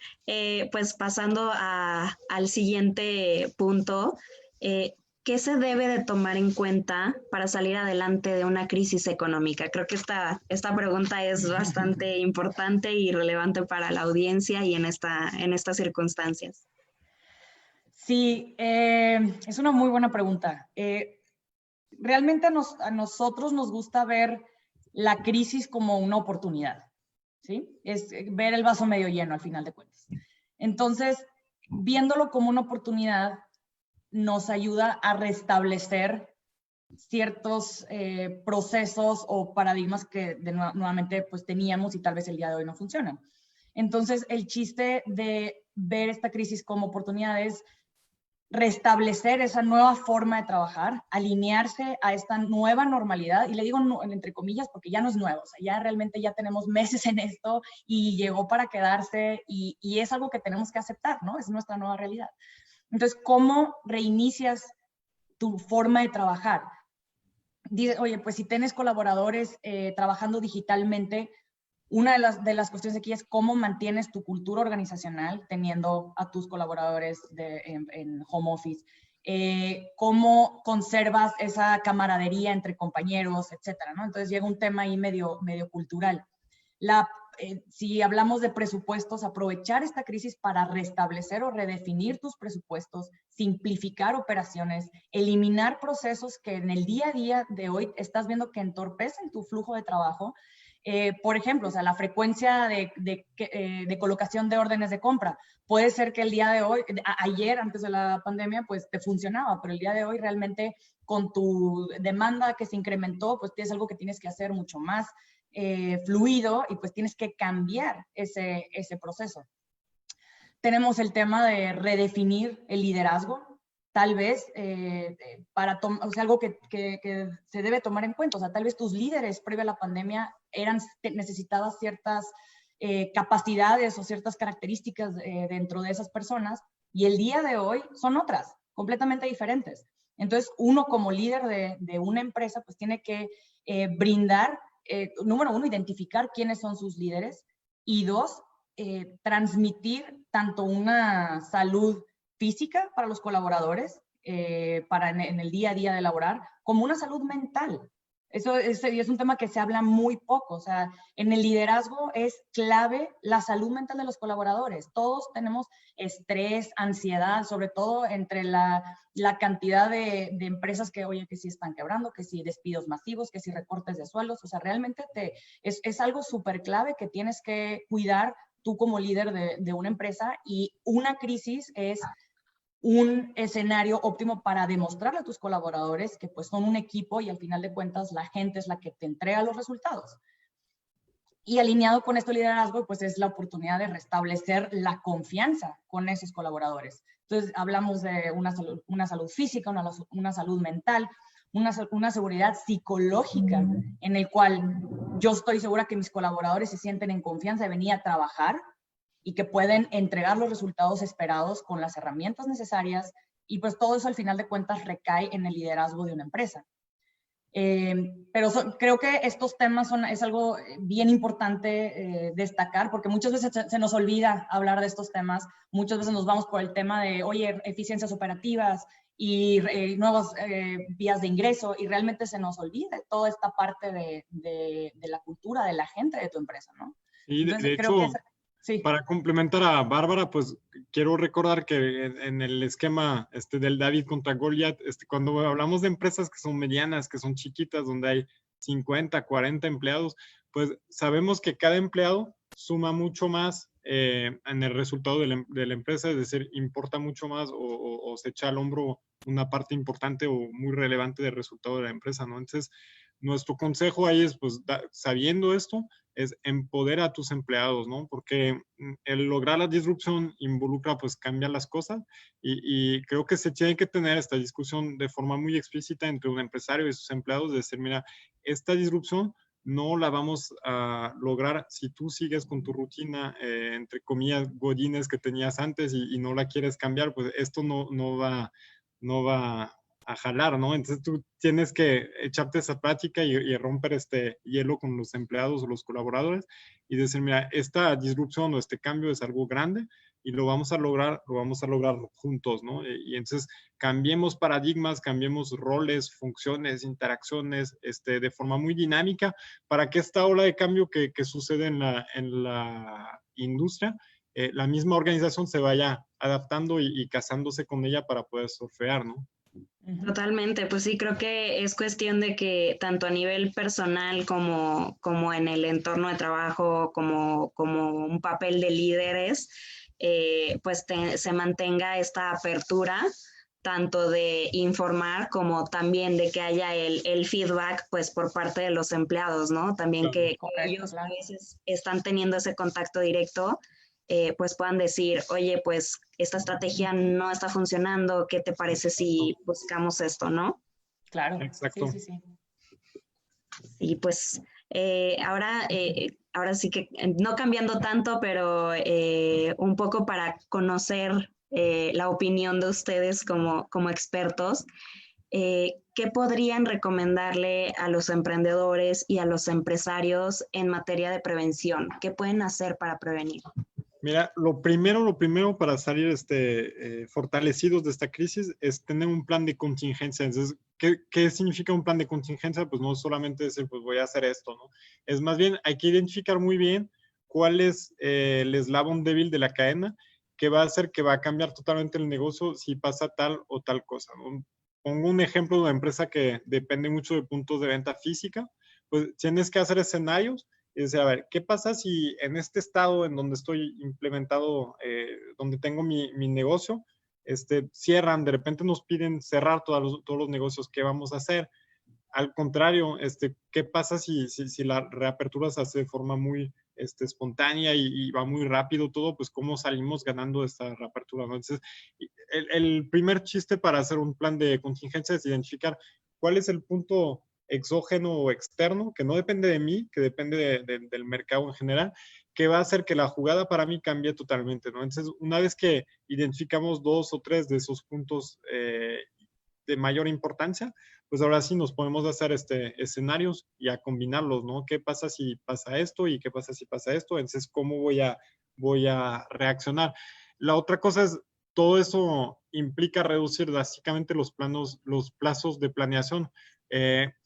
pues pasando al siguiente punto, ¿qué se debe de tomar en cuenta para salir adelante de una crisis económica? Creo que esta pregunta es bastante importante y relevante para la audiencia y en estas circunstancias. Sí, es una muy buena pregunta. Realmente a nosotros nos gusta ver la crisis como una oportunidad, ¿sí? Es ver el vaso medio lleno al final de cuentas. Entonces, viéndolo como una oportunidad, nos ayuda a restablecer ciertos procesos o paradigmas que nuevamente pues teníamos y tal vez el día de hoy no funcionan. Entonces, el chiste de ver esta crisis como oportunidad es restablecer esa nueva forma de trabajar, alinearse a esta nueva normalidad, y le digo entre comillas porque ya no es nuevo, o sea, ya realmente ya tenemos meses en esto y llegó para quedarse y es algo que tenemos que aceptar, ¿no? Es nuestra nueva realidad. Entonces, ¿cómo reinicias tu forma de trabajar? Dice, oye, pues si tienes colaboradores trabajando digitalmente, una de las cuestiones aquí es cómo mantienes tu cultura organizacional teniendo a tus colaboradores en home office, cómo conservas esa camaradería entre compañeros, etcétera, ¿no? Entonces llega un tema ahí medio cultural. Si hablamos de presupuestos, aprovechar esta crisis para restablecer o redefinir tus presupuestos, simplificar operaciones, eliminar procesos que en el día a día de hoy estás viendo que entorpecen tu flujo de trabajo. Por ejemplo, o sea, la frecuencia de colocación de órdenes de compra. Puede ser que el día de hoy, ayer antes de la pandemia, pues te funcionaba, pero el día de hoy realmente con tu demanda que se incrementó, pues tienes algo que tienes que hacer mucho más fluido y pues tienes que cambiar ese proceso. Tenemos el tema de redefinir el liderazgo, tal vez o sea, algo que se debe tomar en cuenta. O sea, tal vez tus líderes previo a la pandemia necesitaban ciertas capacidades o ciertas características dentro de esas personas y el día de hoy son otras, completamente diferentes. Entonces, uno como líder de una empresa pues tiene que brindar, número uno, identificar quiénes son sus líderes y dos, transmitir tanto una salud física para los colaboradores, para en el día a día de laborar, como una salud mental. Eso es un tema que se habla muy poco. O sea, en el liderazgo es clave la salud mental de los colaboradores. Todos tenemos estrés, ansiedad, sobre todo entre la cantidad de empresas que, oye, que sí están quebrando, que sí despidos masivos, que sí recortes de sueldos. O sea, realmente es algo súper clave que tienes que cuidar tú como líder de una empresa, y una crisis es un escenario óptimo para demostrarle a tus colaboradores que pues son un equipo y al final de cuentas la gente es la que te entrega los resultados. Y alineado con este liderazgo, pues es la oportunidad de restablecer la confianza con esos colaboradores. Entonces, hablamos de una salud física, una salud mental, una seguridad psicológica en el cual yo estoy segura que mis colaboradores se sienten en confianza de venir a trabajar y que pueden entregar los resultados esperados con las herramientas necesarias, y pues todo eso al final de cuentas recae en el liderazgo de una empresa. Pero creo que estos temas es algo bien importante destacar, porque muchas veces se nos olvida hablar de estos temas. Muchas veces nos vamos por el tema de, oye, eficiencias operativas y nuevas vías de ingreso, y realmente se nos olvida toda esta parte de la cultura de la gente de tu empresa, ¿no? Y Entonces, de creo hecho, que sí. Para complementar a Bárbara, pues quiero recordar que en el esquema del David contra Goliat, cuando hablamos de empresas que son medianas, que son chiquitas, donde hay 50, 40 empleados, pues sabemos que cada empleado suma mucho más en el resultado de la empresa, es decir, importa mucho más o se echa al hombro una parte importante o muy relevante del resultado de la empresa, ¿no? Entonces, nuestro consejo ahí es, pues, sabiendo esto, es empoderar a tus empleados, ¿no? Porque el lograr la disrupción involucra, pues, cambiar las cosas y creo que se tiene que tener esta discusión de forma muy explícita entre un empresario y sus empleados, de decir, mira, esta disrupción no la vamos a lograr si tú sigues con tu rutina, entre comillas, godines que tenías antes y no la quieres cambiar, pues esto no va a jalar, ¿no? Entonces tú tienes que echarte esa práctica y romper este hielo con los empleados o los colaboradores y decir, mira, esta disrupción o este cambio es algo grande y lo vamos a lograr juntos, ¿no? Y entonces cambiemos paradigmas, cambiemos roles, funciones, interacciones, de forma muy dinámica para que esta ola de cambio que sucede en la industria, la misma organización se vaya adaptando y casándose con ella para poder surfear, ¿no? Totalmente, pues sí, creo que es cuestión de que tanto a nivel personal como en el entorno de trabajo, como un papel de líderes, pues se mantenga esta apertura, tanto de informar como también de que haya el feedback pues por parte de los empleados, ¿no? También que ellos a veces están teniendo ese contacto directo, pues puedan decir, oye, pues esta estrategia no está funcionando, ¿qué te parece si buscamos esto, no? Claro, exacto. Sí. Y pues ahora sí que, no cambiando tanto, pero un poco para conocer la opinión de ustedes como expertos, ¿qué podrían recomendarle a los emprendedores y a los empresarios en materia de prevención? ¿Qué pueden hacer para prevenir? Mira, lo primero para salir fortalecidos de esta crisis es tener un plan de contingencia. Entonces, ¿qué significa un plan de contingencia? Pues no solamente decir, pues voy a hacer esto, ¿no? Es más bien, hay que identificar muy bien cuál es el eslabón débil de la cadena que va a hacer que va a cambiar totalmente el negocio si pasa tal o tal cosa, ¿no? Pongo un ejemplo de una empresa que depende mucho de puntos de venta física, pues tienes que hacer escenarios y decir, a ver, ¿qué pasa si en este estado en donde estoy implementado, donde tengo mi negocio, cierran, de repente nos piden cerrar todos los negocios, ¿qué vamos a hacer? Al contrario, ¿qué pasa si la reapertura se hace de forma muy espontánea y va muy rápido todo? Pues cómo salimos ganando esta reapertura, ¿no? Entonces, el primer chiste para hacer un plan de contingencia es identificar cuál es el punto exógeno o externo, que no depende de mí, que depende del mercado en general, que va a hacer que la jugada para mí cambie totalmente, ¿no? Entonces, una vez que identificamos 2 o 3 de esos puntos de mayor importancia, pues ahora sí nos podemos hacer escenarios y a combinarlos, ¿no? ¿Qué pasa si pasa esto y qué pasa si pasa esto? Entonces, ¿cómo voy a reaccionar? La otra cosa es, todo eso implica reducir drásticamente los plazos de planeación.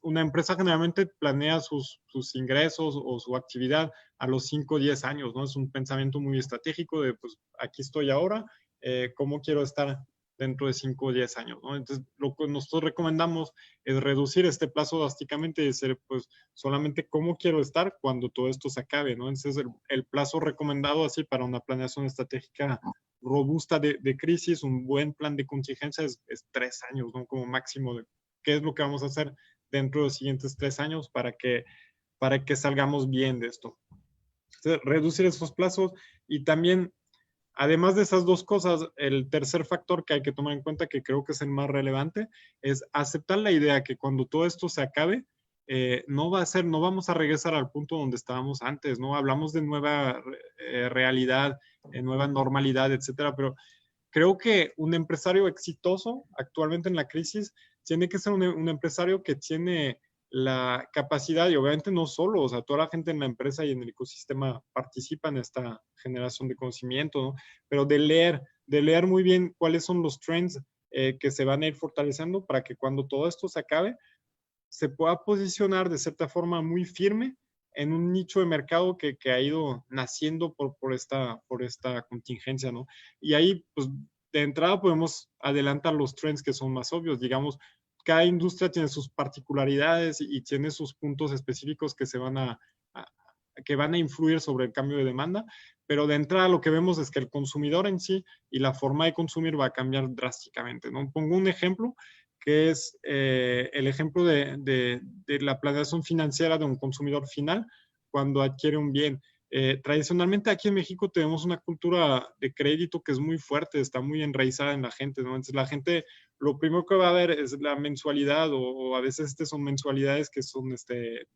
Una empresa generalmente planea sus ingresos o su actividad a los 5 o 10 años, ¿no? Es un pensamiento muy estratégico de, pues, aquí estoy ahora, ¿cómo quiero estar dentro de 5 o 10 años, ¿no? Entonces, lo que nosotros recomendamos es reducir este plazo drásticamente y decir, pues, solamente cómo quiero estar cuando todo esto se acabe, ¿no? Entonces, el plazo recomendado así para una planeación estratégica robusta de crisis, un buen plan de contingencia es 3 años, ¿no? Como máximo de qué es lo que vamos a hacer dentro de los siguientes 3 años para que salgamos bien de esto. Entonces, reducir esos plazos y también, además de esas dos cosas, el tercer factor que hay que tomar en cuenta, que creo que es el más relevante, es aceptar la idea que cuando todo esto se acabe, no vamos a regresar al punto donde estábamos antes, ¿no? Hablamos de nueva realidad, nueva normalidad, etcétera, pero creo que un empresario exitoso actualmente en la crisis tiene que ser un empresario que tiene la capacidad, y obviamente no solo, o sea, toda la gente en la empresa y en el ecosistema participa en esta generación de conocimiento, ¿no? Pero de leer muy bien cuáles son los trends que se van a ir fortaleciendo para que cuando todo esto se acabe, se pueda posicionar de cierta forma muy firme en un nicho de mercado que ha ido naciendo por esta contingencia, ¿no? Y ahí, pues, de entrada podemos adelantar los trends que son más obvios. Digamos, cada industria tiene sus particularidades y tiene sus puntos específicos que que van a influir sobre el cambio de demanda, pero de entrada lo que vemos es que el consumidor en sí y la forma de consumir va a cambiar drásticamente, ¿no? Pongo un ejemplo que es el ejemplo de la planeación financiera de un consumidor final cuando adquiere un bien. Tradicionalmente aquí en México tenemos una cultura de crédito que es muy fuerte, está muy enraizada en la gente, ¿no? Entonces la gente lo primero que va a ver es la mensualidad o a veces son mensualidades que son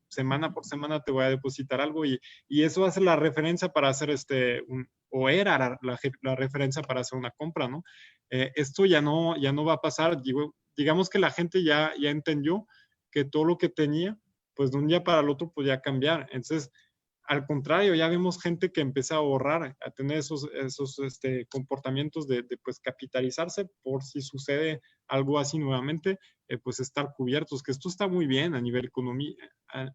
semana por semana te voy a depositar algo y eso va a ser la referencia para hacer o era la referencia para hacer una compra, ¿no? Esto ya no va a pasar, digamos que la gente ya entendió que todo lo que tenía, pues de un día para el otro podía cambiar. Entonces, al contrario, ya vemos gente que empieza a ahorrar, a tener esos comportamientos de pues capitalizarse por si sucede algo así nuevamente, pues estar cubiertos, que esto está muy bien a nivel economía,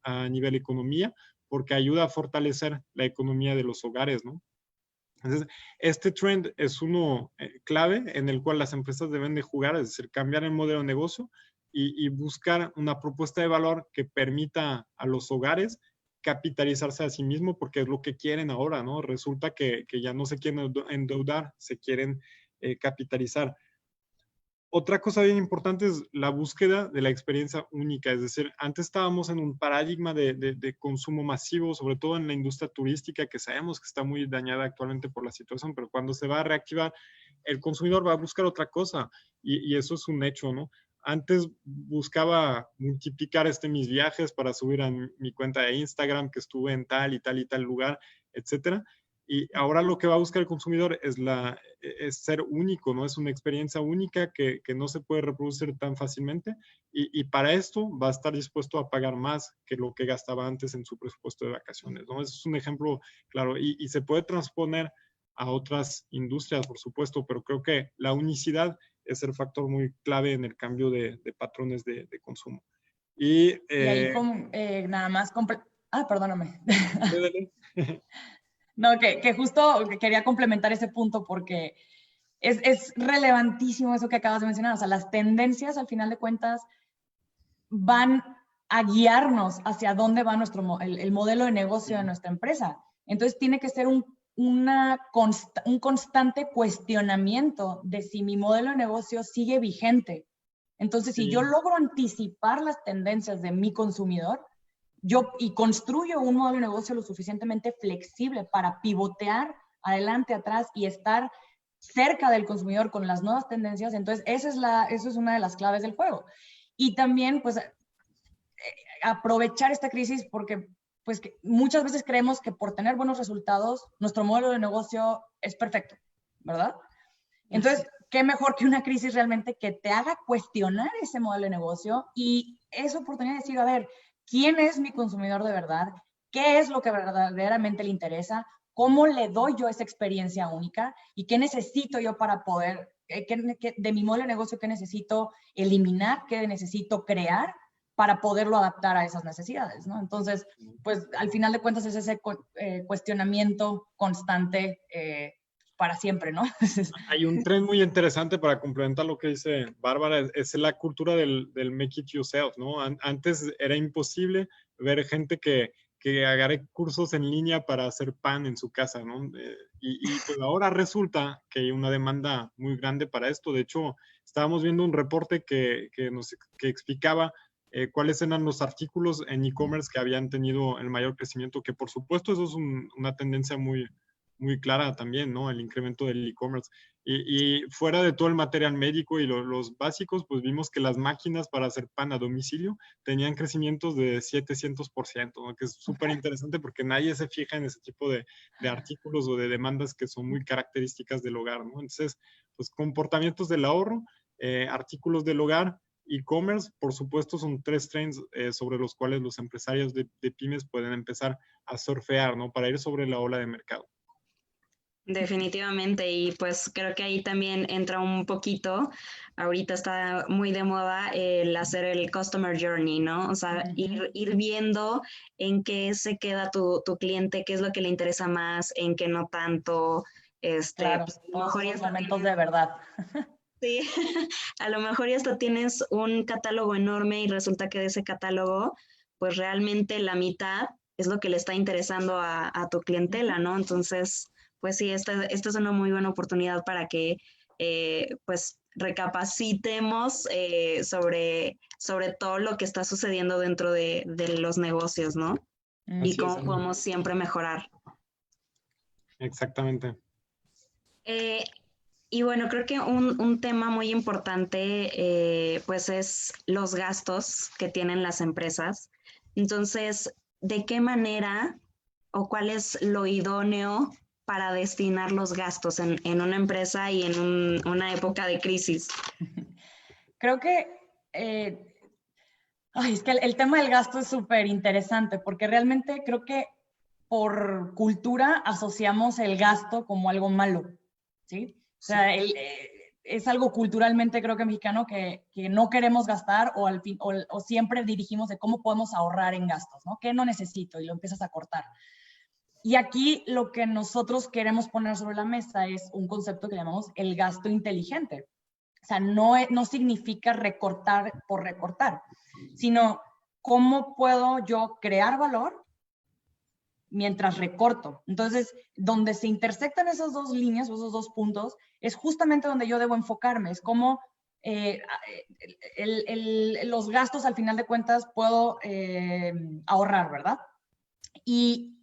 a nivel economía, porque ayuda a fortalecer la economía de los hogares, ¿no? Entonces, este trend es uno clave en el cual las empresas deben de jugar, es decir, cambiar el modelo de negocio y buscar una propuesta de valor que permita a los hogares capitalizarse a sí mismo porque es lo que quieren ahora, ¿no? Resulta que ya no se quieren endeudar, se quieren capitalizar. Otra cosa bien importante es la búsqueda de la experiencia única, es decir, antes estábamos en un paradigma de consumo masivo, sobre todo en la industria turística, que sabemos que está muy dañada actualmente por la situación, pero cuando se va a reactivar, el consumidor va a buscar otra cosa y eso es un hecho, ¿no? Antes buscaba multiplicar mis viajes para subir a mi cuenta de Instagram que estuve en tal y tal y tal lugar, etcétera. Y ahora lo que va a buscar el consumidor es ser único, ¿no? Es una experiencia única que no se puede reproducir tan fácilmente y para esto va a estar dispuesto a pagar más que lo que gastaba antes en su presupuesto de vacaciones, ¿no? Ese es un ejemplo claro y se puede transponer a otras industrias, por supuesto, pero creo que la unicidad es el factor muy clave en el cambio de patrones de consumo. Y ahí nada más... perdóname. No, que justo quería complementar ese punto porque es relevantísimo eso que acabas de mencionar. O sea, las tendencias, al final de cuentas, van a guiarnos hacia dónde va el modelo de negocio de nuestra empresa. Entonces, tiene que ser un constante cuestionamiento de si mi modelo de negocio sigue vigente. Entonces, si yo logro anticipar las tendencias de mi consumidor, y construyo un modelo de negocio lo suficientemente flexible para pivotear adelante, atrás y estar cerca del consumidor con las nuevas tendencias, entonces eso es una de las claves del juego. Y también, pues, aprovechar esta crisis porque pues que muchas veces creemos que por tener buenos resultados, nuestro modelo de negocio es perfecto, ¿verdad? Entonces, ¿qué mejor que una crisis realmente que te haga cuestionar ese modelo de negocio y esa oportunidad de decir, a ver, ¿quién es mi consumidor de verdad? ¿Qué es lo que verdaderamente le interesa? ¿Cómo le doy yo esa experiencia única? ¿Y qué necesito yo para poder, de mi modelo de negocio, qué necesito eliminar, qué necesito crear para poderlo adaptar a esas necesidades, ¿no? Entonces, pues al final de cuentas es ese cuestionamiento constante para siempre, ¿no? Hay un tren muy interesante para complementar lo que dice Bárbara, es la cultura del make it yourself, ¿no? Antes era imposible ver gente que agarre cursos en línea para hacer pan en su casa, ¿no? Y pues ahora resulta que hay una demanda muy grande para esto. De hecho, estábamos viendo un reporte que explicaba cuáles eran los artículos en e-commerce que habían tenido el mayor crecimiento, que por supuesto eso es una tendencia muy, muy clara también, ¿no? El incremento del e-commerce. Y fuera de todo el material médico y los básicos, pues vimos que las máquinas para hacer pan a domicilio tenían crecimientos de 700%, ¿no? Que es súper interesante porque nadie se fija en ese tipo de artículos o de demandas que son muy características del hogar, ¿no? Entonces, pues comportamientos del ahorro, artículos del hogar, e-commerce, por supuesto, son 3 trends sobre los cuales los empresarios de pymes pueden empezar a surfear, ¿no? Para ir sobre la ola de mercado. Definitivamente, y pues creo que ahí también entra un poquito, ahorita está muy de moda el hacer el customer journey, ¿no? O sea, ir viendo en qué se queda tu cliente, qué es lo que le interesa más, en qué no tanto. Claro, pues, todos esos momentos de verdad. Sí, a lo mejor ya hasta tienes un catálogo enorme y resulta que de ese catálogo, pues realmente la mitad es lo que le está interesando a tu clientela, ¿no? Entonces, pues sí, esta es una muy buena oportunidad para que pues recapacitemos sobre todo lo que está sucediendo dentro de los negocios, ¿no? Y cómo podemos siempre mejorar. Exactamente. Y bueno, creo que un tema muy importante pues es los gastos que tienen las empresas. Entonces, ¿de qué manera o cuál es lo idóneo para destinar los gastos en una empresa y en una época de crisis? Creo que es que el tema del gasto es súper interesante porque realmente creo que por cultura asociamos el gasto como algo malo, ¿sí? O sea, es algo culturalmente, creo que mexicano, que no queremos gastar o siempre dirigimos de cómo podemos ahorrar en gastos, ¿no? ¿Qué no necesito? Y lo empiezas a cortar. Y aquí lo que nosotros queremos poner sobre la mesa es un concepto que llamamos el gasto inteligente. O sea, no significa recortar por recortar, sino cómo puedo yo crear valor mientras recorto. Entonces, donde se intersectan esas dos líneas, esos dos puntos, es justamente donde yo debo enfocarme. Es como los gastos, al final de cuentas, puedo ahorrar, ¿verdad? Y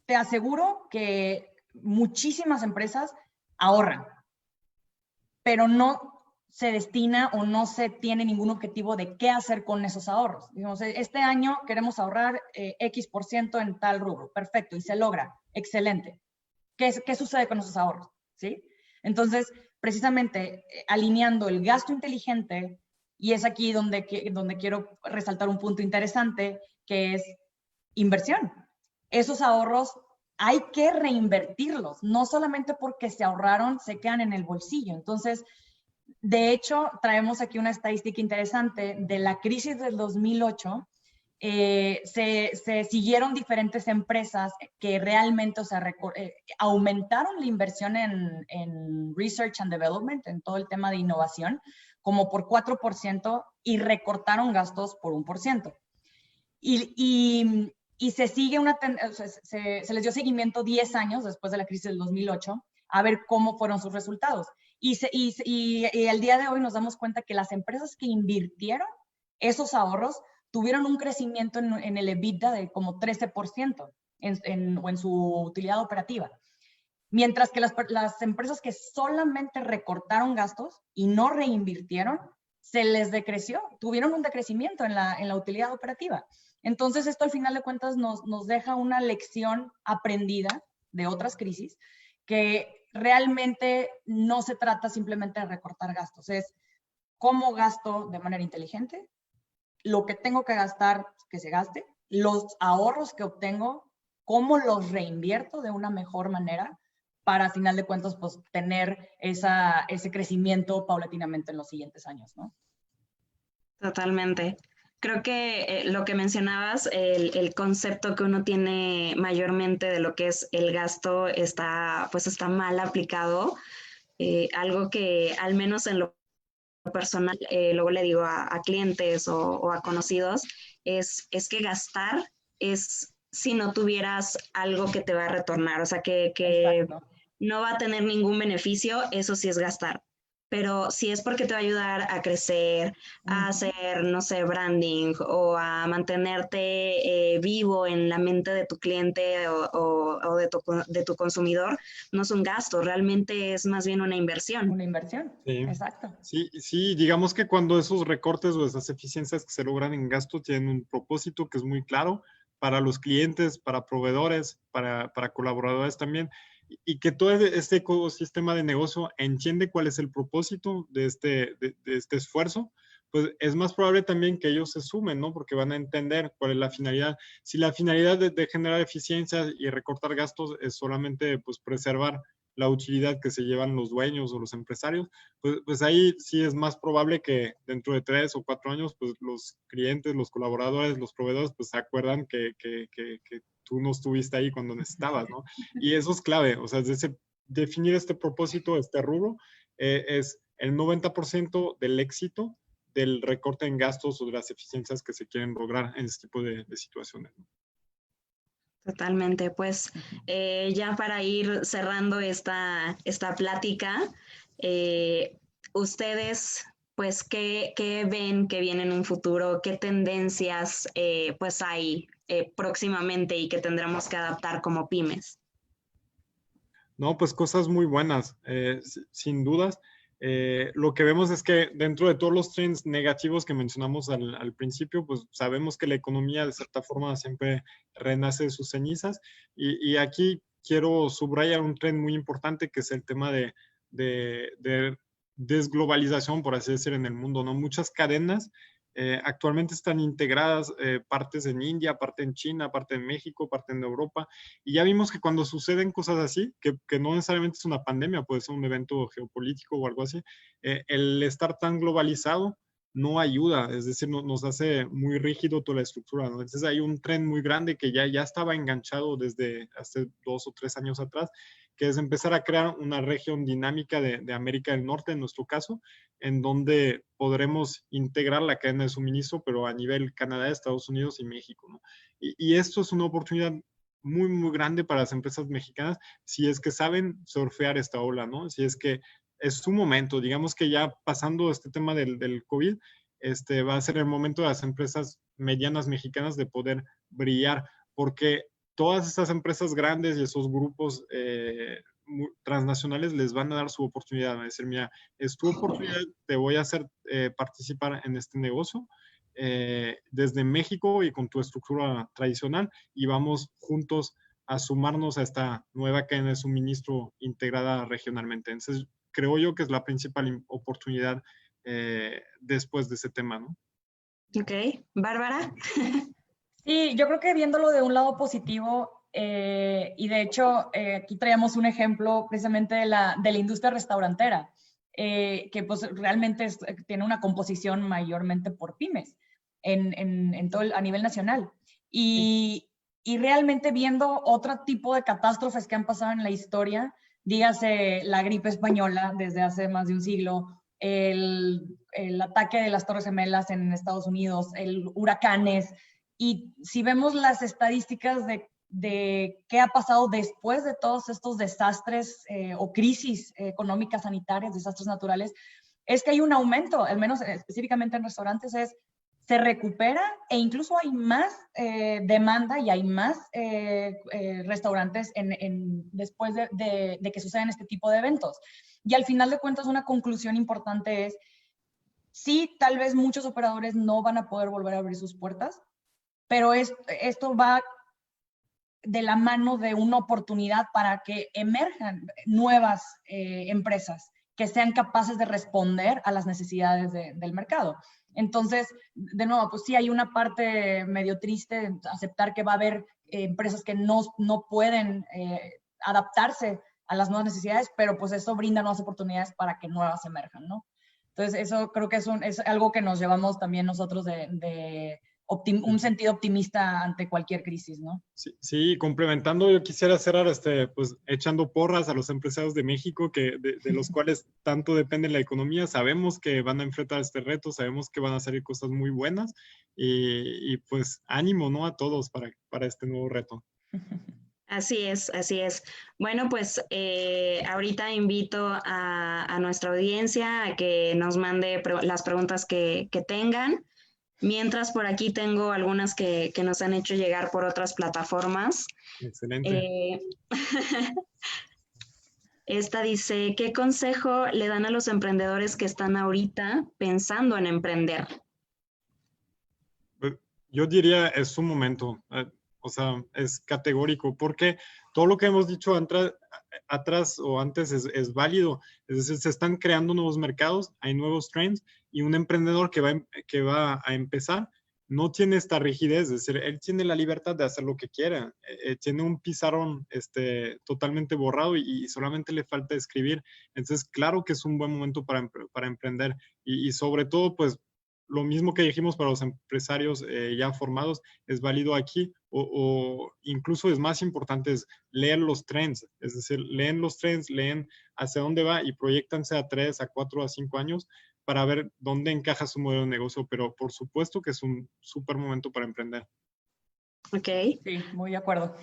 te aseguro que muchísimas empresas ahorran, pero no se destina o no se tiene ningún objetivo de qué hacer con esos ahorros. Digamos, este año queremos ahorrar X% en tal rubro. Perfecto, y se logra. Excelente. ¿Qué sucede con esos ahorros? ¿Sí? Entonces, precisamente alineando el gasto inteligente, y es aquí donde quiero resaltar un punto interesante, que es inversión. Esos ahorros hay que reinvertirlos, no solamente porque se ahorraron, se quedan en el bolsillo. Entonces, de hecho, traemos aquí una estadística interesante de la crisis del 2008. Se siguieron diferentes empresas que realmente, o sea, aumentaron la inversión en Research and Development, en todo el tema de innovación, como por 4% y recortaron gastos por 1%. Y se sigue se les dio seguimiento 10 años después de la crisis del 2008 a ver cómo fueron sus resultados. Y el día de hoy nos damos cuenta que las empresas que invirtieron esos ahorros tuvieron un crecimiento en el EBITDA de como 13% en su utilidad operativa. Mientras que las empresas que solamente recortaron gastos y no reinvirtieron, se les decreció, tuvieron un decrecimiento en la utilidad operativa. Entonces, esto al final de cuentas nos deja una lección aprendida de otras crisis, que realmente no se trata simplemente de recortar gastos, es cómo gasto de manera inteligente, lo que tengo que gastar, que se gaste, los ahorros que obtengo, cómo los reinvierto de una mejor manera para, al final de cuentas, pues, tener ese crecimiento paulatinamente en los siguientes años, ¿no? Totalmente. Creo que lo que mencionabas, el concepto que uno tiene mayormente de lo que es el gasto está mal aplicado. Algo que al menos en lo personal, luego le digo a clientes o a conocidos, es que gastar es si no tuvieras algo que te va a retornar, o sea, que no va a tener ningún beneficio, eso sí es gastar. pero si es porque te va a ayudar a crecer, a hacer, no sé, branding o a mantenerte vivo en la mente de tu cliente o de tu consumidor, no es un gasto, realmente es más bien una inversión. Una inversión, Sí. exacto. Sí, sí, digamos que cuando esos recortes o esas eficiencias que se logran en gasto tienen un propósito que es muy claro para los clientes, para proveedores, para colaboradores también, y que todo este ecosistema de negocio entiende cuál es el propósito de este esfuerzo, pues es más probable también que ellos se sumen, ¿no? Porque van a entender cuál es la finalidad. Si la finalidad de generar eficiencias y recortar gastos es solamente pues preservar la utilidad que se llevan los dueños o los empresarios, pues ahí sí es más probable que dentro de 3 o 4 años, pues los clientes, los colaboradores, los proveedores, pues se acuerdan que tú no estuviste ahí cuando necesitabas, ¿no? Y eso es clave, o sea, definir este propósito, este rubro, es el 90% del éxito del recorte en gastos o de las eficiencias que se quieren lograr en este tipo de situaciones, ¿no? Totalmente, pues ya para ir cerrando esta plática, ustedes, pues, ¿qué ven que viene en un futuro? ¿Qué tendencias pues hay próximamente y que tendremos que adaptar como pymes? No, pues cosas muy buenas, sin dudas. Lo que vemos es que dentro de todos los trends negativos que mencionamos al principio, pues sabemos que la economía de cierta forma siempre renace de sus cenizas. Y aquí quiero subrayar un trend muy importante que es el tema de desglobalización, por así decir, en el mundo, ¿no? Muchas cadenas actualmente están integradas, partes en India, parte en China, parte en México, parte en Europa. Y ya vimos que cuando suceden cosas así, que no necesariamente es una pandemia, puede ser un evento geopolítico o algo así, el estar tan globalizado no ayuda, es decir, nos hace muy rígido toda la estructura, ¿no? Entonces hay un tren muy grande que ya estaba enganchado desde hace 2 o 3 años atrás, que es empezar a crear una región dinámica de América del Norte, en nuestro caso, en donde podremos integrar la cadena de suministro, pero a nivel Canadá, Estados Unidos y México, ¿no? Y esto es una oportunidad muy, muy grande para las empresas mexicanas si es que saben surfear esta ola, ¿no? Si es que es su momento, digamos que ya pasando este tema del COVID, va a ser el momento de las empresas medianas mexicanas de poder brillar, porque todas estas empresas grandes y esos grupos transnacionales les van a dar su oportunidad, van a decir, mira, es tu oportunidad, te voy a hacer participar en este negocio desde México y con tu estructura tradicional y vamos juntos a sumarnos a esta nueva cadena de suministro integrada regionalmente. Entonces, creo yo que es la principal oportunidad después de ese tema, ¿no? Ok, Bárbara. Sí, yo creo que viéndolo de un lado positivo, y de hecho aquí traíamos un ejemplo precisamente de la industria restaurantera, que pues realmente tiene una composición mayormente por pymes en todo a nivel nacional. Y realmente viendo otro tipo de catástrofes que han pasado en la historia, dígase la gripe española desde hace más de un siglo, el ataque de las Torres Gemelas en Estados Unidos, el huracanes, y si vemos las estadísticas de qué ha pasado después de todos estos desastres o crisis económicas, sanitarias, desastres naturales, es que hay un aumento, al menos específicamente en restaurantes, se recupera e incluso hay más demanda y hay más restaurantes después de que sucedan este tipo de eventos. Y al final de cuentas, una conclusión importante es, sí, tal vez muchos operadores no van a poder volver a abrir sus puertas, pero esto va de la mano de una oportunidad para que emerjan nuevas empresas que sean capaces de responder a las necesidades del mercado. Entonces, de nuevo, pues sí hay una parte medio triste de aceptar que va a haber empresas que no pueden adaptarse a las nuevas necesidades, pero pues eso brinda nuevas oportunidades para que nuevas emerjan, ¿no? Entonces, eso creo que es algo que nos llevamos también nosotros de un sentido optimista ante cualquier crisis, ¿no? Sí, complementando, yo quisiera cerrar pues echando porras a los empresarios de México, de los cuales tanto depende la economía. Sabemos que van a enfrentar este reto, sabemos que van a salir cosas muy buenas y pues ánimo, ¿no? A todos para este nuevo reto. Así es, así es. Bueno, pues ahorita invito a nuestra audiencia a que nos mande las preguntas que tengan. Mientras por aquí tengo algunas que nos han hecho llegar por otras plataformas. Excelente. Esta dice, ¿qué consejo le dan a los emprendedores que están ahorita pensando en emprender? Yo diría es su momento, o sea, es categórico, porque todo lo que hemos dicho atrás o antes es válido. Es decir, se están creando nuevos mercados, hay nuevos trends, y un emprendedor que va a empezar no tiene esta rigidez, es decir, él tiene la libertad de hacer lo que quiera. Tiene un pizarrón totalmente borrado y solamente le falta escribir. Entonces, claro que es un buen momento para emprender y sobre todo, pues, lo mismo que dijimos para los empresarios ya formados es válido aquí o incluso es más importante es leer los trends, es decir, leen los trends, leen hacia dónde va y proyectanse a 3, a 4, a 5 años para ver dónde encaja su modelo de negocio, pero por supuesto que es un súper momento para emprender. Ok. Sí, muy de acuerdo.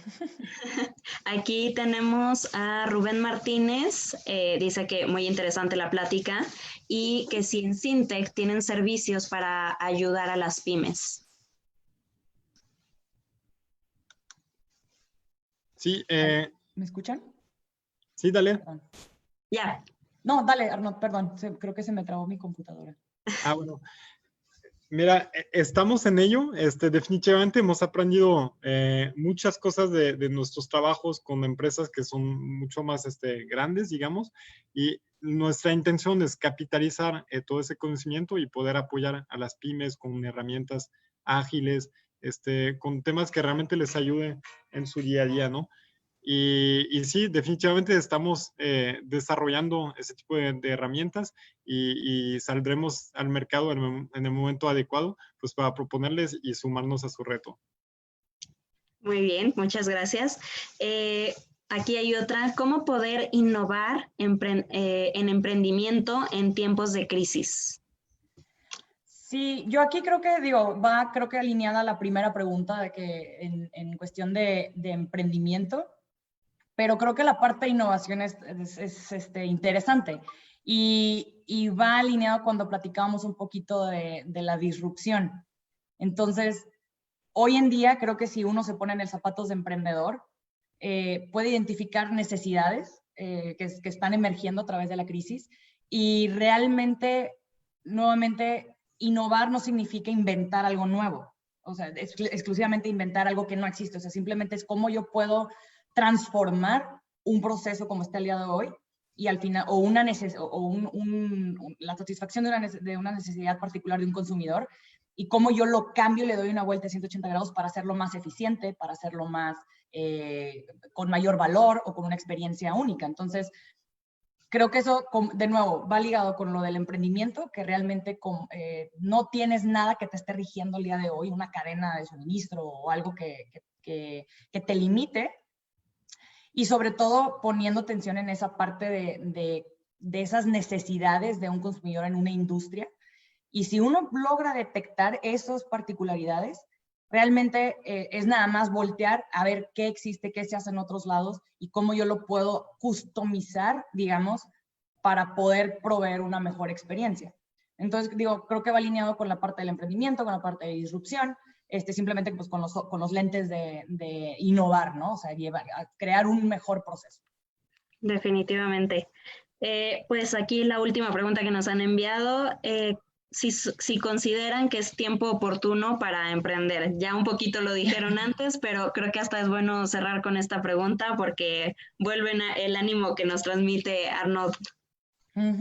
Aquí tenemos a Rubén Martínez, dice que muy interesante la plática y que si en Syntec tienen servicios para ayudar a las pymes. Sí. ¿Me escuchan? Sí, dale. Ya. Yeah. No, dale, Arnaud, perdón, creo que se me trabó mi computadora. Bueno. Mira, estamos en ello. Definitivamente hemos aprendido muchas cosas de nuestros trabajos con empresas que son mucho más grandes, digamos, y nuestra intención es capitalizar todo ese conocimiento y poder apoyar a las pymes con herramientas ágiles, con temas que realmente les ayude en su día a día, ¿no? Y sí, definitivamente estamos desarrollando ese tipo de herramientas y saldremos al mercado en el momento adecuado, pues para proponerles y sumarnos a su reto. Muy bien, muchas gracias. Aquí hay otra, ¿cómo poder innovar en emprendimiento en tiempos de crisis? Sí, yo aquí creo que, creo que alineada a la primera pregunta de que en cuestión de emprendimiento, pero creo que la parte de innovación es interesante y va alineado cuando platicábamos un poquito de la disrupción. Entonces, hoy en día creo que si uno se pone en el zapatos de emprendedor, puede identificar necesidades que están emergiendo a través de la crisis y realmente, nuevamente, innovar no significa inventar algo nuevo, o sea, exclusivamente inventar algo que no existe, o sea, simplemente es cómo yo puedo transformar un proceso como está el día de hoy y al final, la satisfacción de una necesidad particular de un consumidor y cómo yo lo cambio y le doy una vuelta de 180 grados para hacerlo más eficiente, para hacerlo más con mayor valor o con una experiencia única. Entonces, creo que eso, de nuevo, va ligado con lo del emprendimiento, que realmente no tienes nada que te esté rigiendo el día de hoy, una cadena de suministro o algo que te limite. Y sobre todo poniendo atención en esa parte de esas necesidades de un consumidor en una industria. Y si uno logra detectar esas particularidades, realmente es nada más voltear a ver qué existe, qué se hace en otros lados y cómo yo lo puedo customizar, digamos, para poder proveer una mejor experiencia. Entonces, creo que va alineado con la parte del emprendimiento, con la parte de disrupción, simplemente pues, con los lentes de innovar, ¿no? O sea, a crear un mejor proceso. Definitivamente. Pues aquí la última pregunta que nos han enviado, si consideran que es tiempo oportuno para emprender. Ya un poquito lo dijeron antes, pero creo que hasta es bueno cerrar con esta pregunta porque vuelven el ánimo que nos transmite Arnaud.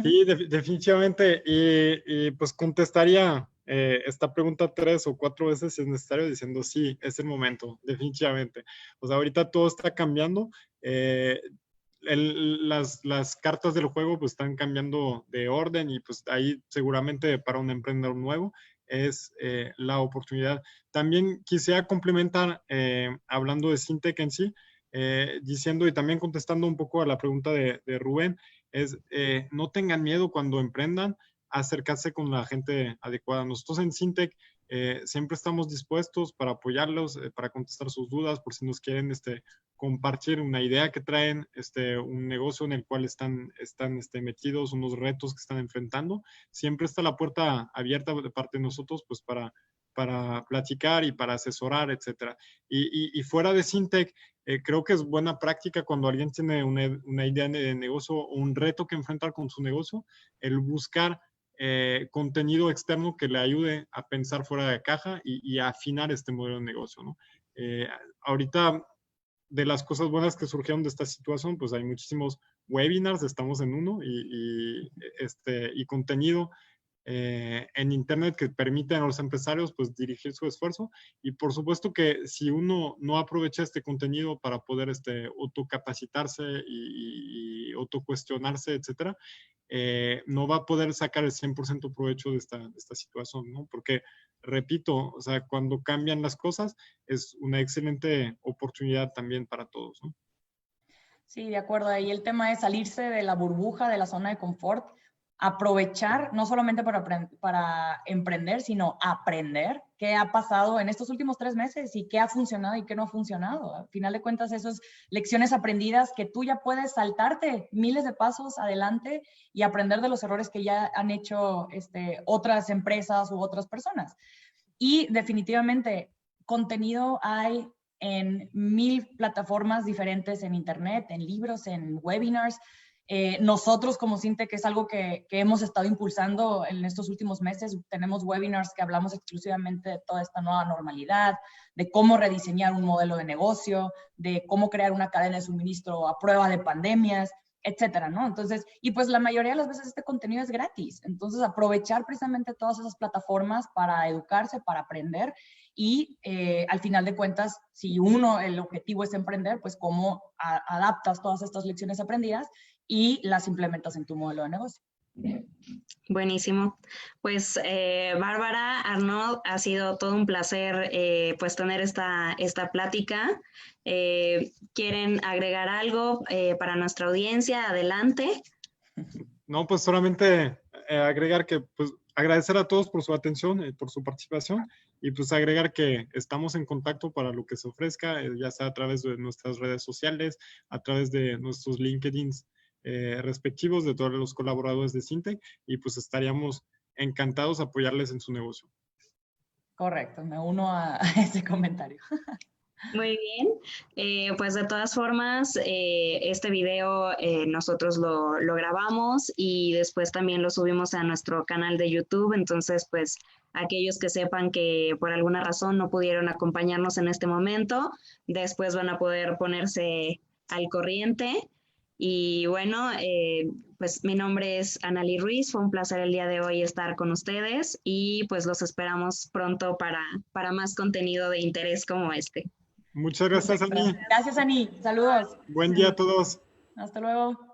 Sí, definitivamente. Y pues contestaría esta pregunta 3 o 4 veces si es necesario, diciendo sí, es el momento, definitivamente. O sea, ahorita todo está cambiando. Las cartas del juego pues están cambiando de orden y pues ahí seguramente para un emprendedor nuevo es la oportunidad. También quisiera complementar, hablando de Syntec en sí, diciendo y también contestando un poco a la pregunta de Rubén, es no tengan miedo cuando emprendan a acercarse con la gente adecuada. Nosotros en Syntec siempre estamos dispuestos para apoyarlos, para contestar sus dudas, por si nos quieren compartir una idea que traen, un negocio en el cual están metidos, unos retos que están enfrentando. Siempre está la puerta abierta de parte de nosotros, pues para platicar y para asesorar, etcétera. Y fuera de Syntec, creo que es buena práctica cuando alguien tiene una idea de negocio o un reto que enfrentar con su negocio, el buscar contenido externo que le ayude a pensar fuera de la caja y a afinar este modelo de negocio, ¿no? Ahorita, de las cosas buenas que surgieron de esta situación, pues hay muchísimos webinars, estamos en uno, y contenido en Internet que permiten a los empresarios pues dirigir su esfuerzo. Y por supuesto que si uno no aprovecha este contenido para poder autocapacitarse y autocuestionarse, etcétera, no va a poder sacar el 100% provecho de esta situación, ¿no? Porque, repito, o sea, cuando cambian las cosas es una excelente oportunidad también para todos, ¿no? Sí, de acuerdo. Ahí el tema es salirse de la burbuja, de la zona de confort, aprovechar, no solamente para emprender, sino aprender qué ha pasado en estos últimos 3 meses y qué ha funcionado y qué no ha funcionado. Al final de cuentas, eso es lecciones aprendidas que tú ya puedes saltarte miles de pasos adelante y aprender de los errores que ya han hecho otras empresas u otras personas. Y definitivamente, contenido hay en 1000 plataformas diferentes en Internet, en libros, en webinars. Nosotros como Syntec, que es algo que hemos estado impulsando en estos últimos meses, tenemos webinars que hablamos exclusivamente de toda esta nueva normalidad, de cómo rediseñar un modelo de negocio, de cómo crear una cadena de suministro a prueba de pandemias, etcétera, ¿no? Entonces, y pues la mayoría de las veces este contenido es gratis. Entonces, aprovechar precisamente todas esas plataformas para educarse, para aprender y al final de cuentas, si el objetivo es emprender, pues cómo adaptas todas estas lecciones aprendidas y las implementas en tu modelo de negocio. Buenísimo. Pues Bárbara, Arnaud, ha sido todo un placer pues tener esta plática. ¿Quieren agregar algo para nuestra audiencia? Adelante. No, pues solamente agregar que pues agradecer a todos por su atención, por su participación, y pues agregar que estamos en contacto para lo que se ofrezca, ya sea a través de nuestras redes sociales, a través de nuestros LinkedIns respectivos de todos los colaboradores de Syntec, y pues estaríamos encantados de apoyarles en su negocio. Correcto, me uno a ese comentario. Muy bien, pues de todas formas, este video nosotros lo grabamos y después también lo subimos a nuestro canal de YouTube, entonces pues aquellos que sepan que por alguna razón no pudieron acompañarnos en este momento, después van a poder ponerse al corriente. Y bueno, pues mi nombre es Analí Ruiz, fue un placer el día de hoy estar con ustedes y pues los esperamos pronto para más contenido de interés como este. Muchas gracias, Ani. Gracias, Ani. Saludos. Buen día a todos. Hasta luego.